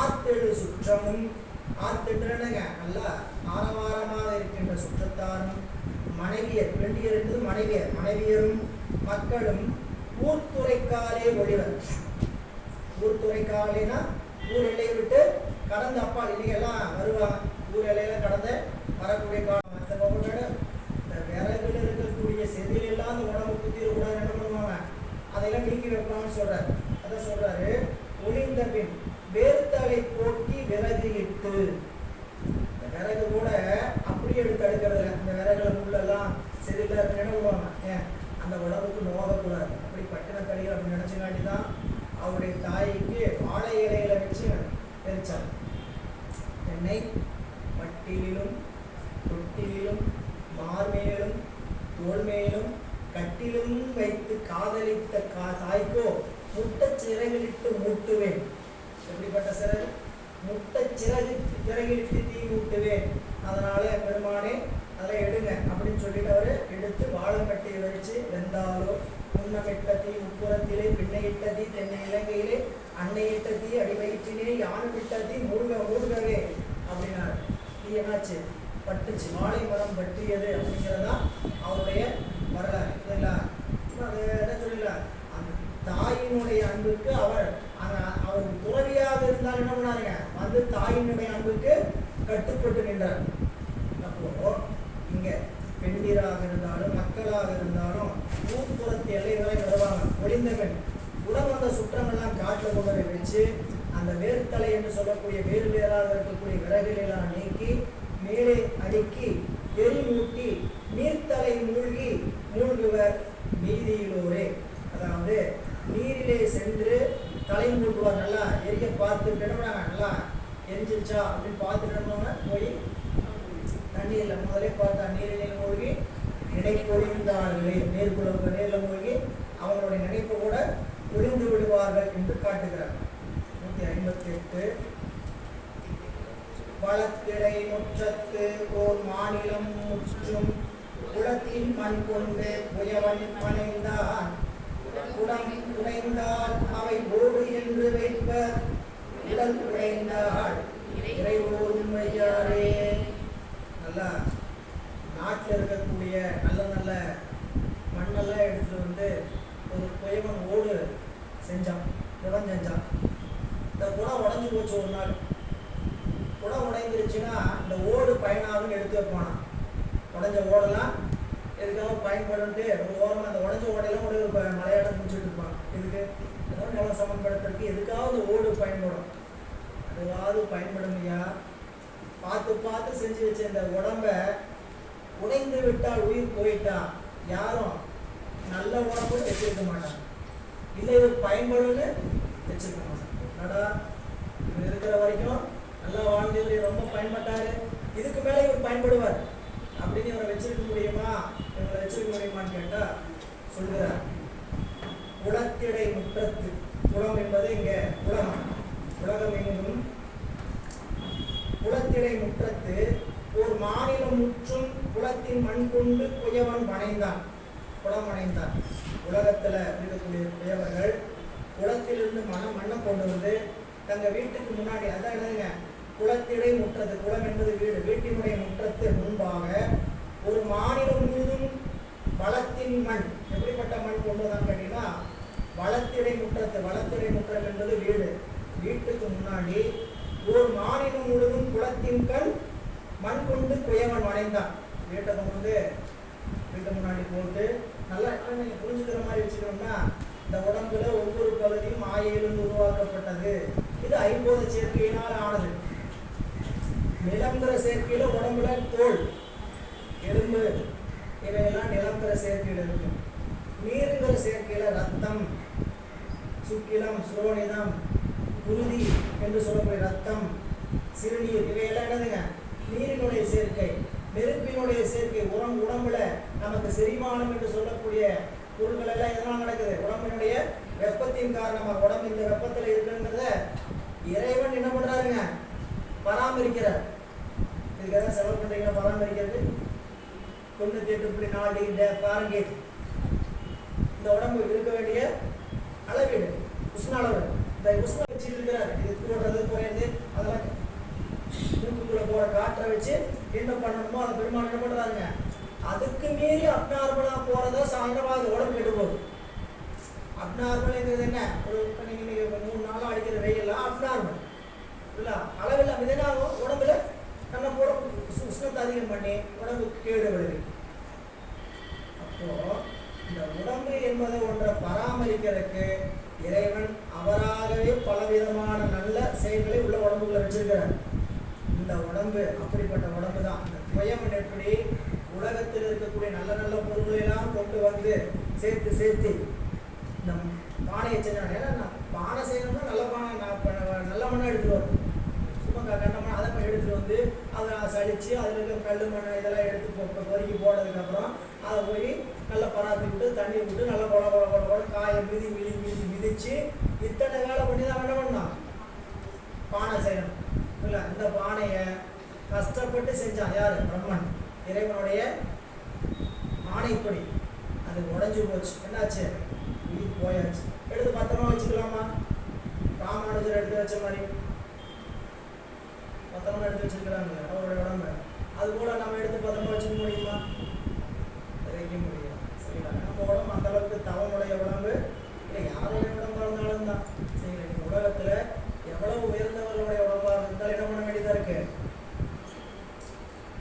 ஆத்தெழு சுற்றமும், ஆத்தெழுங்க நல்லா ஆரவாரமாக இருக்கின்ற சுற்றத்தாரும், மனைவியர், பெண்டியர் என்பது மனைவியர், மனைவியரும் மக்களும் ஊர்த்துறைக்காலே ஒளிவர். ஊர்த்துறைக்காலேனா ஊர் எல்லையை விட்டு கடந்த அப்பால் இன்னைக்கு எல்லாம் வருவாங்க. ஊர் எல்லையில கடந்த வரக்கூடிய காலம். இந்த விறகுல இருக்கக்கூடிய செதில் எல்லாம் அந்த உடம்பு குத்திடக்கூடாது, என்ன பண்ணுவாங்க, அதையெல்லாம் நீக்கி வைப்பாங்கன்னு சொல்றாரு. அதான் சொல்றாரு, ஒளிந்த பின் வேர்த்தலை போக்கி விறகு இட்டு. இந்த விறகு கூட அப்படியே எடுத்து அடுக்கிறது. அந்த விறகுல முள்ளெல்லாம் செதில என்ன பண்ணுவாங்க, அந்த உடம்புக்கு நோகக்கூடாது. அப்படி பட்டின கடிகள் அப்படி நினைச்சுக்காண்டி தான் அவருடைய தாய்க்கு வாழை இலையில வச்சு எரிச்சாங்க. என்னை மட்டிலும் தொட்டிலும் மார்மேலும் தோல்மேலும் கட்டிலும் வைத்து காதலித்த தாய்க்கோ முட்டை சிறகிலிட்டு மூட்டுவேன். எப்படிப்பட்ட சிறகு? முட்டை சிறகிலிட்டு தீ மூட்டுவேன். அதனால பெருமானே அதெல்லாம் எடுங்க அப்படின்னு சொல்லிட்டு அவரு எடுத்து வாழம்பட்டியை வச்சு வெந்தாலோ முன்னமிட்ட தீ உட்புறத்திலே, பின்னையிட்ட தீ தென்னை இலங்கையிலே, அன்னையிட்ட தீ அடிவயிற்றிலே, யானுமிட்ட தீ மூழ்கவே அப்படின்னாரு. தீ என்னாச்சு? பட்டுச்சு. வாழை மரம் பற்றியது அப்படிங்கிறதா அவருடைய வரலாறு. இல்லைங்களா? அது என்ன சொல்லல, அந்த தாயினுடைய அன்புக்கு அவர் துறவியாக இருந்தால் என்ன பண்ணாருங்க, வந்து தாயினுடைய அன்புக்கு கட்டுப்பட்டு நின்றார். அப்போ இங்க பெண்டிராக இருந்தாலும் மக்களாக இருந்தாலும் ஊர்ப்புறத்து எல்லைகளை வருவாங்க. ஒளிந்த பெண் உடன் வந்த சுற்றமெல்லாம் காட்டில் கொண்டு போய் வச்சு அந்த வேர்த்தலை என்று சொல்லக்கூடிய வேறு வேறாக இருக்கக்கூடிய விறகுகளெல்லாம் நீக்கி மேலே அடுக்கி எரி மூட்டி நீர்த்தலை மூழ்குவர் நீதியிலோரே. அதாவது நீரிலே சென்று தலை மூழ்குவார். நல்லா எரிய பார்த்து கிடமாங்க, நல்லா எரிஞ்சிருச்சா அப்படின்னு பார்த்துட்டு போய் தண்ணீரில் முதலே பார்த்தா நீரிலே மூழ்கி நினைப்பொழிந்தார்களே, நேரில் மூழ்கி அவங்களுடைய நினைப்பு கூட ஒளிந்து விடுவார்கள் என்று காட்டுகிறார். 158 வளத்திடை முற்றத்து ஓர் மாநிலம் முற்றும் குளத்தின் மண் கொண்டு புயவன் பனைந்தான் குடம் உடைந்தால் அவை ஓடு என்று வைப்பர் உடல் உடைந்தால் இறைவோடும் வையாரே. நல்லா நாட்டில் இருக்கக்கூடிய நல்ல நல்ல மண்ணெல்லாம் எடுத்துட்டு வந்து ஒரு புயவன் ஓடு செஞ்சான், குடம் செஞ்சான். இந்த குடம் உடஞ்சி போச்சு. ஒரு நாள் குடம் உடைந்துருச்சுன்னா இந்த ஓடு பயனாகுன்னு எடுத்து வைப்பானா. உடஞ்ச ஓடெல்லாம் எதுக்காக பயன்படுன்ட்டு ஒரு ஓரமாக அந்த உடஞ்ச ஓடையெல்லாம் ஒரு மலையாளம் முடிச்சுட்டு இருப்பாங்க. இதுக்கு ஏதாவது நிலம் சமன்படுத்துறதுக்கு எதுக்காவது ஓடு பயன்படும். அதுவாவது பயன்படும் இல்லையா? பார்த்து பார்த்து செஞ்சு வச்ச இந்த உடம்ப உடைந்து விட்டால் உயிர் போயிட்டா யாரும் நல்ல உடம்பு வச்சிருக்க மாட்டாங்க. இல்லை இவர் பயன்படும்னு வச்சிருக்க மாட்டாங்க. நடா இவர் இருக்கிற வரைக்கும் நல்லா வாழ்ந்து ரொம்ப பயன்பட்டாரு, இதுக்கு மேலே இவர் பயன்படுவார் அப்படின்னு இவரை வச்சிருக்க முடியுமா, இவங்களை வச்சிருக்க முடியுமான்னு கேட்டா சொல்கிறார். குளத்திடை முற்றத்து, குளம் என்பது இங்க உலகம், உலகம் எங்கும் குளத்திடை முற்றத்து ஒரு மாநிலம் முற்றும் குளத்தின் மண் கொண்டு குயவன் வணைந்தான், குளம் வணைந்தான். உலகத்துல இருக்கக்கூடிய குயவர்கள் குளத்திலிருந்து மண்ணை கொண்டு வந்து தங்கள் வீட்டுக்கு முன்னாடி, அதான் என்னதுங்க, குளத்திடை முற்றத்து, குளம் என்பது வீடு, வீட்டினுடைய முற்றத்து முன்பாக ஒரு மாநிலம் முழுதும் வளத்தின் மண், எப்படிப்பட்ட மண் கொண்டு வந்தான்னு கேட்டீங்கன்னா வளத்திடை முற்றத்து, வளத்திடை முற்றம் என்பது வீடு, வீட்டுக்கு முன்னாடி ஒரு மாநிலம் முழுதும் குளத்தின் கண் மண் கொண்டு குயவன் வளைந்தான். வீட்டை கொண்டு வீட்டு முன்னாடி போட்டு நல்லா நீங்கள் புரிஞ்சுக்கிற மாதிரி வச்சுக்கணும்னா, இந்த உடம்புல ஒவ்வொரு பகுதியும் மாயையிலிருந்து உருவாக்கப்பட்டது. இது ஐம்பது சேர்க்கையினால் ஆனது. நிலங்கிற சேர்க்கையில உடம்புல தோல், எலும்பு, இவையெல்லாம் நிலங்கிற சேர்க்கையில் இருக்கும். நீருங்கிற சேர்க்கையில ரத்தம், சுக்கிலம், சுரோனிதம், குருதி என்று சொல்லக்கூடிய ரத்தம், சிறுநீர், இவையெல்லாம் என்னதுங்க, நீரினுடைய சேர்க்கை. நெருப்பினுடைய சேர்க்கை, உடம்புல நமக்கு செரிமானம் என்று சொல்லக்கூடிய பொருட்கள் எல்லாம் எதனால் நடக்குது? உடம்பினுடைய வெப்பத்தின் காரணமாக. உடம்பு இந்த வெப்பத்தில் இருக்குங்கிறத இறைவன் என்ன பண்றாருங்க, பராமரிக்கிறார். இதுக்கு எதாவது செலவு பண்றீங்களா? பராமரிக்கிறது 98.4 டிகிரி ஃபாரன்ஹீட் இந்த உடம்பு இருக்க வேண்டிய அளவீடு, உஷ்ண அளவு. இந்த உஷ்ண வச்சு இருக்கிறார், இது கூடுறது குறையுது, அதெல்லாம் மூக்குக்குள்ள போற காற்றை வச்சு என்ன பண்ணணுமோ அதை பெருமாள் என்ன பண்றாருங்க. அதுக்கு மீறி அப்நார்மலா போறதா சாயந்தரமாக உடம்பு கெட்டு போகுது. அப்நார்மல்ங்கிறது என்ன, ஒரு நீங்க 3 நாளாக அடிக்கிற வெயிலாம் அப்நார்மல் இல்ல, அளவில் அப்படி என்ன ஆகும், உடம்புல நம்ம போட உஷ்ணத்தை அதிகம் பண்ணி உடம்புக்கு கேடு விளைவிக்கும். அப்போ இந்த உடம்பு என்பதை ஒன்றை பராமரிக்கிறதுக்கு இறைவன் அவராகவே பலவிதமான நல்ல செயல்களை உள்ள உடம்புகளை வச்சிருக்கிறார். இந்த உடம்பு அப்படிப்பட்ட உடம்பு தான். இந்த குயவன் எப்படி உலகத்தில் இருக்கக்கூடிய நல்ல நல்ல பொருள்களை எல்லாம் கொண்டு வந்து சேர்த்து இந்த பானையை செஞ்சாங்க. ஏன்னா பானை செய்யணும்னா நல்ல பானை, நல்ல மண்ணை எடுத்துட்டு வரும். சும்மா கண்ட மண்ணை அதை எடுத்துட்டு வந்து அதை சளிச்சு அதில் இருக்க கல் மண்ணை இதெல்லாம் எடுத்து பொறுக்கி போட்டதுக்கப்புறம் அதை போய் நல்லா பராத்தி விட்டு தண்ணி விட்டு நல்லா கொட காயை மிதிச்சு இத்தனை வேலை பண்ணி தான் என்ன பண்ணோம், பானை செய்யணும் இல்லை. இந்த பானையை கஷ்டப்பட்டு செஞ்சான் யார்? பிரம்மன், இறைவனுடைய ஆணைப்படி. அது உடஞ்சி போச்சு, என்னாச்சு, உயிர் போயாச்சு. எடுத்து பத்திரமா வச்சுக்கலாமா? ராமானுஜர் எடுத்து வச்ச மாதிரி பத்திரமா எடுத்து வச்சிருக்கிறாங்க அவருடைய உடம்பை. அது போல நம்ம எடுத்து பத்திரமா வச்சுக்க முடியுமா? வைக்க முடியும். சரிங்களா? நம்ம உடம்பு அந்த அளவுக்கு தவனுடைய உடம்பு இல்லை, யாருடைய உடம்பா இருந்தாலும் தான். சரிங்களா? இந்த உலகத்துல எவ்வளவு உயர்ந்தவர்களுடைய உடம்பா இருந்தாலும் என்ன பண்ண வேண்டியதா இருக்கு,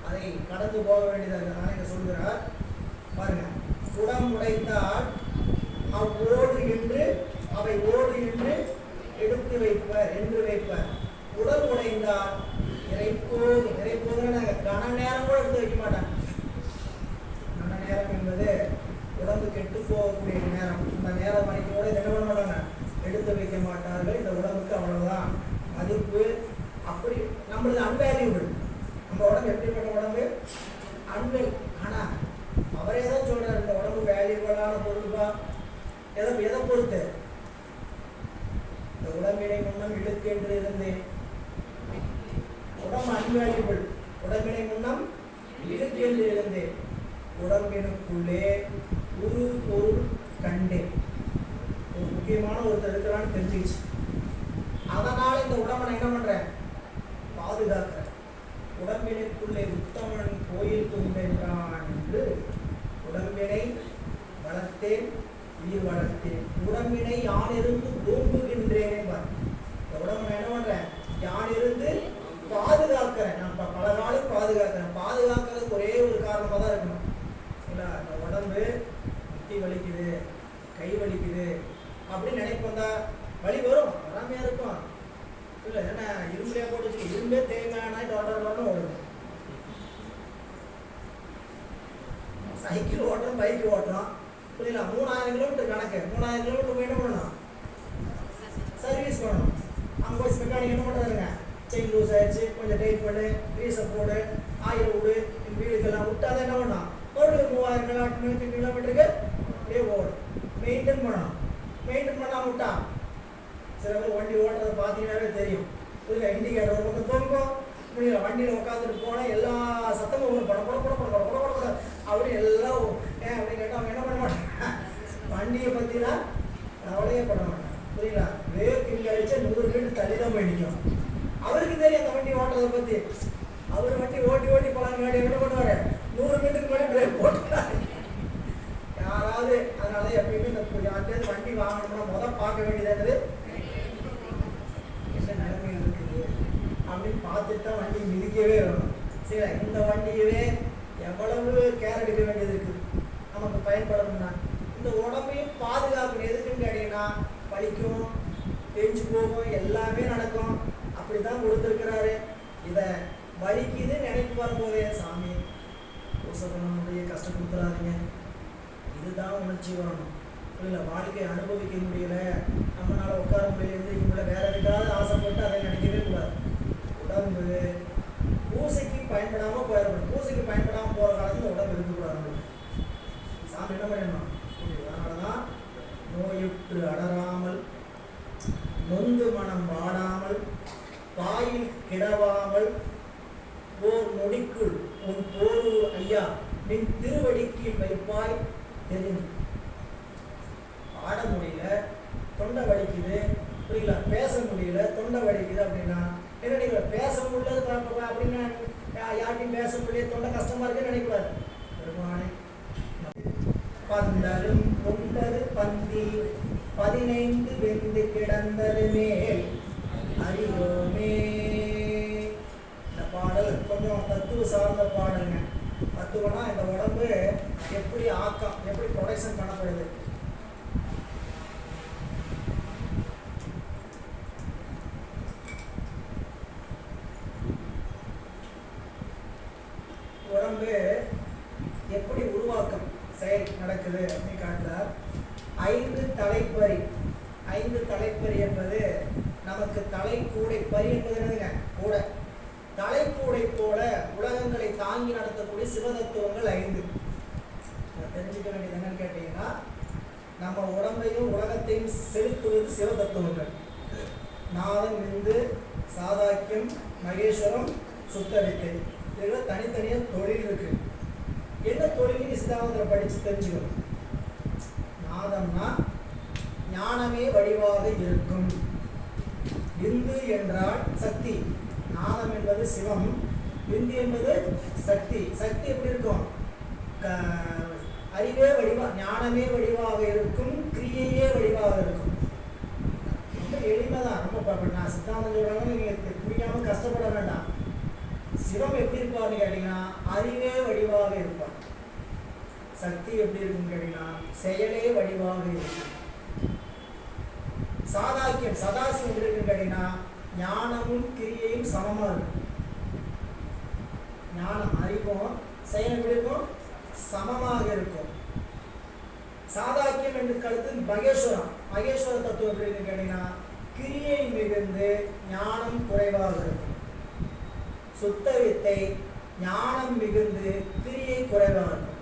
அதை கடந்து போக வேண்டியதா இருக்கு. அதனால இங்க சொல்கிறார் பாருங்க, குடம் உடைத்தால் அவ்வோடு என்று அவை ஓடு என்று எடுத்து வைப்பர் என்று வைப்பர். உடல் உடைந்தால் இறைப்போதுன்னு கன நேரம் கூட எடுத்து வைக்க மாட்டாங்க. கன நேரம் என்பது உடம்பு கெட்டு போகக்கூடிய நேரம். இந்த நேரம் மணிக்கூட என்ன பண்ண மாட்டாங்க, எடுத்து வைக்க மாட்டார்கள். இந்த உடம்புக்கு அவ்வளவுதான் மதிப்பு. அப்படி நம்மளது அன்வேல்யூபிள். நம்ம உடம்பு எப்படிப்பட்ட உடம்பு, அன்வேல். ஆனா அவரே தான் சொல்றாரு, இந்த உடம்பு வேல்யூபிளான பொருள்பா. எதை பொறுத்து? இந்த உடம்பினை முன்னம் இழுக்கு என்று இருந்தேன். உடம்பு அன்வேல்யூபிள். உடம்பினை முன்னம் இழுக்கு என்று இருந்தேன். உடம்பினுக்குள்ளே ஒரு பொருள் கண்டேன். ஒரு முக்கியமான ஒருத்தர் இருக்கிறான்னு தெரிஞ்சிச்சு. அதனால இந்த உடம்பை நான் என்ன பண்றேன், பாதுகாக்கிறேன். உடம்பினுக்குள்ளே உத்தமன் கோயில் தும்பென்றான் என்று உடம்பினை வளர்த்தேன், உயிர் வளர்த்தேன். உடம்பினை யானிருந்து தூங்குகின்றேனே பார். இந்த உடம்பை நான் என்ன பண்றேன், யானிருந்து பாதுகாக்கிறேன். நான் பல நாளும் பாதுகாக்கிறேன். பாதுகாக்கிறதுக்கு ஒரே ஒரு காரணமாக தான் இருக்கணும். இல்லை, இந்த உடம்பு முட்டி வலிக்குது, கை வலிக்குது அப்படின்னு நினைப்போந்தா வலி வரும், வராமையா இருக்கும். இல்லை ஏன்னா இரும்புலையா போட்டு வச்சு இரும்பே தேய்மையானா தொடர்ந்து ஓடுது. சைக்கிள் ஓட்டுறோம், பைக் ஓட்டுறோம், புரியல, 3000 கிலோமீட்டர் கணக்கு. 3000 கிலோமீட்டர் போய் என்ன பண்ணணும், சர்வீஸ் பண்ணணும். அங்கே போய் மெக்கானிக் என்ன பண்ணுறாருங்க, செயின் லூஸ் ஆயிடுச்சு, கொஞ்சம் டைட் பண்ணு, கிரீஸை போடு, ஆயில் விடு, வீடுக்கெல்லாம் விட்டு அதை என்ன பண்ணணும், மறுபடியும் 3000 கிலோமீட்டருக்கு அப்படியே ஓடும். மெயின்டைன் பண்ணணும். மெயின்டைன் பண்ணாமல் விட்டா சில பேர் வண்டி ஓட்டுறதை பார்த்தீங்கன்னாவே தெரியும். புரியல, இண்டிகேட்டர் ஒரு பக்கம் தொங்கும், முடியல, வண்டியில் உட்காந்துட்டு போனால் எல்லா சத்தமும் ஒரு பட அப்படி எல்லாம் ஏன் அப்படின்னு கேட்டால் அவங்க என்ன பண்ண மாட்டாங்க, வண்டியை பற்றிலாம் கவலையே பட மாட்டாங்க. புரியுங்களா? பிரேக் இங்கே அடிச்சா 100 மீட்டர் தள்ளி தான் போய் நிற்கும். அவருக்கு தெரியும் அந்த வண்டி ஓட்டுறதை பற்றி. அவர் வண்டி ஓட்டி ஓட்டி போகலாம், முன்னாடி என்ன பண்ணுவார், 100 மீட்டருக்கு முன்னாடி பிரேக் போட்டுறாரு. யாராவது அதனால எப்பயுமே இந்த யார்கிட்ட வண்டி வாங்கணும்னா முதல் பார்க்க வேண்டியது என்னது, என்ன நிலைமையில் இருக்குது அப்படின்னு பார்த்துட்டு தான் வண்டி மிதிக்கவே வேணும். சரி, இந்த வண்டியவே எவ்வளவு கேர் எடுக்க வேண்டியது இருக்குது நமக்கு பயன்படணும்னா. இந்த உடம்பையும் பாதுகாக்கணும். எதுக்குன்னு கேட்டீங்கன்னா, வலிக்கும், தேஞ்சு போகும், எல்லாமே நடக்கும். அப்படி தான் கொடுத்துருக்கிறாரு. இதை வலிக்குது நினைப்பு வரும்போதே சாமி பூசை பண்ண முடிய கஷ்டம் கொடுத்துறாதீங்க, இதுதான் உணர்ச்சி வரணும். புரியல? வாழ்க்கையை அனுபவிக்க முடியல, நம்மளால உட்கார முடியல, எந்திரிக்க முடியல, வேற எதுக்காவது ஆசைப்பட்டு அதை நினைக்கவே கூடாது. உடம்பு பூசைக்கு பயன்படாமல் போயிடணும். பூசைக்கு பயன்படாமல் போகிற காலத்தில் உடம்பு இருக்கக்கூடாது. சாமி என்ன பண்ணணும்? அதனால தான் நோயுற்று அடராமல், நொந்து மனம் வாடாமல், பாயில் கிடவாமல், ஓர் நொடிக்குள் உன் போரூர் ஐயா நின் திருவடிக்கு வைப்பாய் தெரிந்து. பாட முடியல, தொண்டை வலிக்குது, புரியல, பேச முடியல, தொண்டை வலிக்குது அப்படின்னா என்ன நினைக்கிறேன், பேச முடியல அப்படின்னா யார்ட்டையும் பேச முடியல, தொண்டை கஷ்டமா இருக்குன்னு நினைக்கூடாது. பெருமானை பந்தரும் கொண்டது பந்தி 15 வெந்து கிடந்தது மேல் அறியோமே. இந்த பாடல் கொஞ்சம் தத்துவ சார்ந்த பாடலுங்க. தத்துவனா இந்த உடம்பு எப்படி ஆக்கம், எப்படி ப்ரொடக்ஷன் பண்ணப்படுது. உடம்பு எப்படி உருவாக்கம் செயல் நடக்குது அப்படின்னு காட்டுறார். 5 தலைப்பறி. 5 தலைப்பறி என்பது நமக்கு தலைக்கூடை. பறி என்பது என்னதுங்க? கூடை. தலைக்கூடை போல உலகங்களை தாங்கி நடத்தக்கூடிய சிவதத்துவங்கள் 5. தெரிஞ்சுக்க வேண்டியது என்னன்னு கேட்டீங்கன்னா, நம்ம உடம்பையும் உலகத்தையும் செலுத்துவது சிவதத்துவங்கள். நாதம், விந்து, சாதாக்கியம், மகேஸ்வரம், சுத்தவித்தை. இதில் தனித்தனியாக தொழில் இருக்கு. என்ன தொழில் சித்தாந்தத்தில் படித்து தெரிஞ்சுக்கணும். நாதம்னா ஞானமே வடிவாக இருக்கும். விந்து என்றால் சக்தி. நாதம் என்பது சிவம், விந்து என்பது சக்தி. சக்தி எப்படி இருக்கும்? அறிவே வடிவா, ஞானமே வடிவாக இருக்கும், கிரியையே வடிவாக இருக்கும். ரொம்ப எளிமைதான். ரொம்ப நான் சித்தாந்தம் சொல்றாங்க, நீங்க புரியாம கஷ்டப்பட வேண்டாம். சிவம் எப்படி இருப்பார்னு கேட்டீங்கன்னா, அறிவே வடிவாக இருப்பார். சக்தி எப்படி இருக்குன்னு கேட்டீங்கன்னா, செயலே வடிவாக இருக்கும். சாதாக்கியம், சதாசிவம் எப்படி இருக்குன்னு கேட்டீங்கன்னா, ஞானமும் கிரியையும் சமமா இருக்கும். ஞானம், அறிவும் செயல் எப்படி இருக்கும்? சமமாக இருக்கும். சாதாக்கியம் என்று கருத்து மகேஸ்வரம். மகேஸ்வர தத்துவம் எப்படி இருக்குன்னு கேட்டீங்கன்னா, கிரியை மிகுந்து ஞானம் குறைவாக இருக்கும். சுத்த வித்தை ஞானம் மிகுந்து கிரியை குறைவாக இருக்கும்.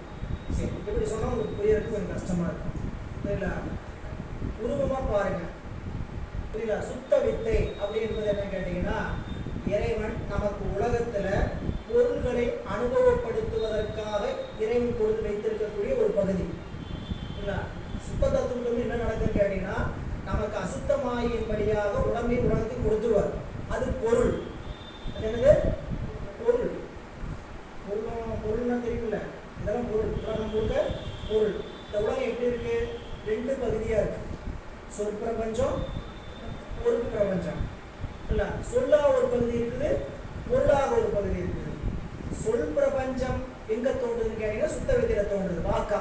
சரி, இப்படி சொன்னா உங்களுக்கு புரியறதுக்கு கொஞ்சம் கஷ்டமா இருக்கும். புரியல? உருவமா பாருங்க. புரியல? சுத்த வித்தை அப்படி என்பது என்ன கேட்டீங்கன்னா, இறைவன் நமக்கு உலகத்துல பொருள்களை அனுபவப்படுத்துவதற்காக இறைவன் கொடுத்து வைத்திருக்கக்கூடிய ஒரு பகுதி. இல்ல, சுத்த தத்துவம் என்ன நடக்குன்னு கேட்டீங்கன்னா, நமக்கு அசுத்தமாயின்படியாக உடம்பை உலகத்தை கொடுத்துருவார். அது பொருள். அது என்னது? பொருள். பொருள்னா தெரியுமில்ல, இதெல்லாம் பொருள். உலகம் முழுக்க பொருள். இந்த உலகம் எப்படி இருக்கு? 2 பகுதியா இருக்கு. சொற்பிரபஞ்சம், பொருள் பிரபஞ்சம். இல்ல, சொல்லா ஒரு பகுதி இருக்குது, பொருளாக ஒரு பகுதி இருக்குது. சொல் பிரபஞ்சம் எங்க தோன்றுதுன்னு கேட்டீங்கன்னா, சுத்த வித்தையில தோன்றுது. வாக்கா.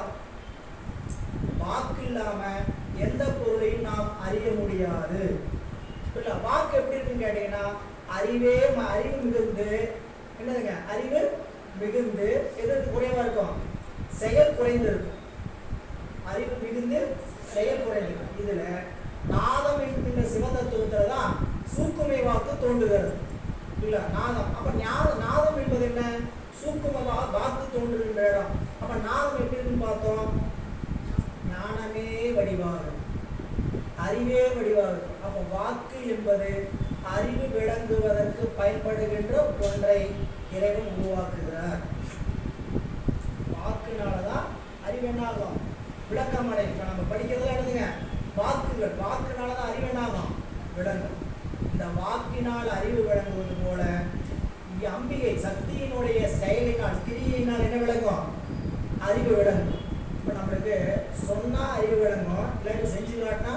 வாக்கு இல்லாம எந்த பொருளையும் நாம் அறிய முடியாது. இல்ல, வாக்கு எப்படி இருக்குன்னு கேட்டீங்கன்னா, அறிவு மிகுந்து, என்னதுங்க? அறிவு மிகுந்து எதற்கு குறைவா இருக்கும்? செயல் குறைந்து இருக்கும். அறிவு மிகுந்து செயல் குறைந்து. இதுல நாதம் என்கின்ற சிவதத்துவத்துல தான் சூக்குமை வாக்கு தோன்றுகிறது. இல்ல, நாதம். அப்ப நாதம் என்பது என்ன? சூக்கும வாக்கு தோன்றுகின்ற இடம். அப்ப நாதம் எப்படி இருக்குன்னு பார்த்தோம்? ஞானமே வடிவாக, அறிவே வடிவாக இருக்கும். அப்ப வாக்கு என்பது அறிவு விளங்குவதற்கு பயன்படுகின்ற ஒன்றை இறைவன் உருவாக்குகிறார். வாக்குனாலதான் அறிவு என்ன ஆகும்? விளக்கம் அடையும். இப்ப நம்ம படிக்கிறதா எழுதுங்க, வாக்குகள். வாக்குனாலதான் அறிவு விளங்கும். இந்த வாக்கினால் அறிவு விளங்குவது போல அம்பிகை சக்தியினுடைய செயலினால் கிரியினால் என்ன விளங்கும்? அறிவு விளங்கும். இப்போ நம்மளுக்கு சொன்னால் அறிவு விளங்கும், இல்லாட்டி செஞ்சு காட்டினா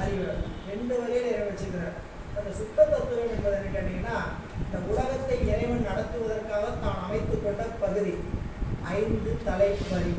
அறிவு விளங்கும். 2 வகையில் இறைவன் வச்சுக்கிறார். அந்த சுத்த தத்துவம் என்பது என்ன கேட்டிங்கன்னா, இந்த உலகத்தை இறைவன் நடத்துவதற்காக தான் அமைத்து கொண்ட பகுதி 5 தலைவரி.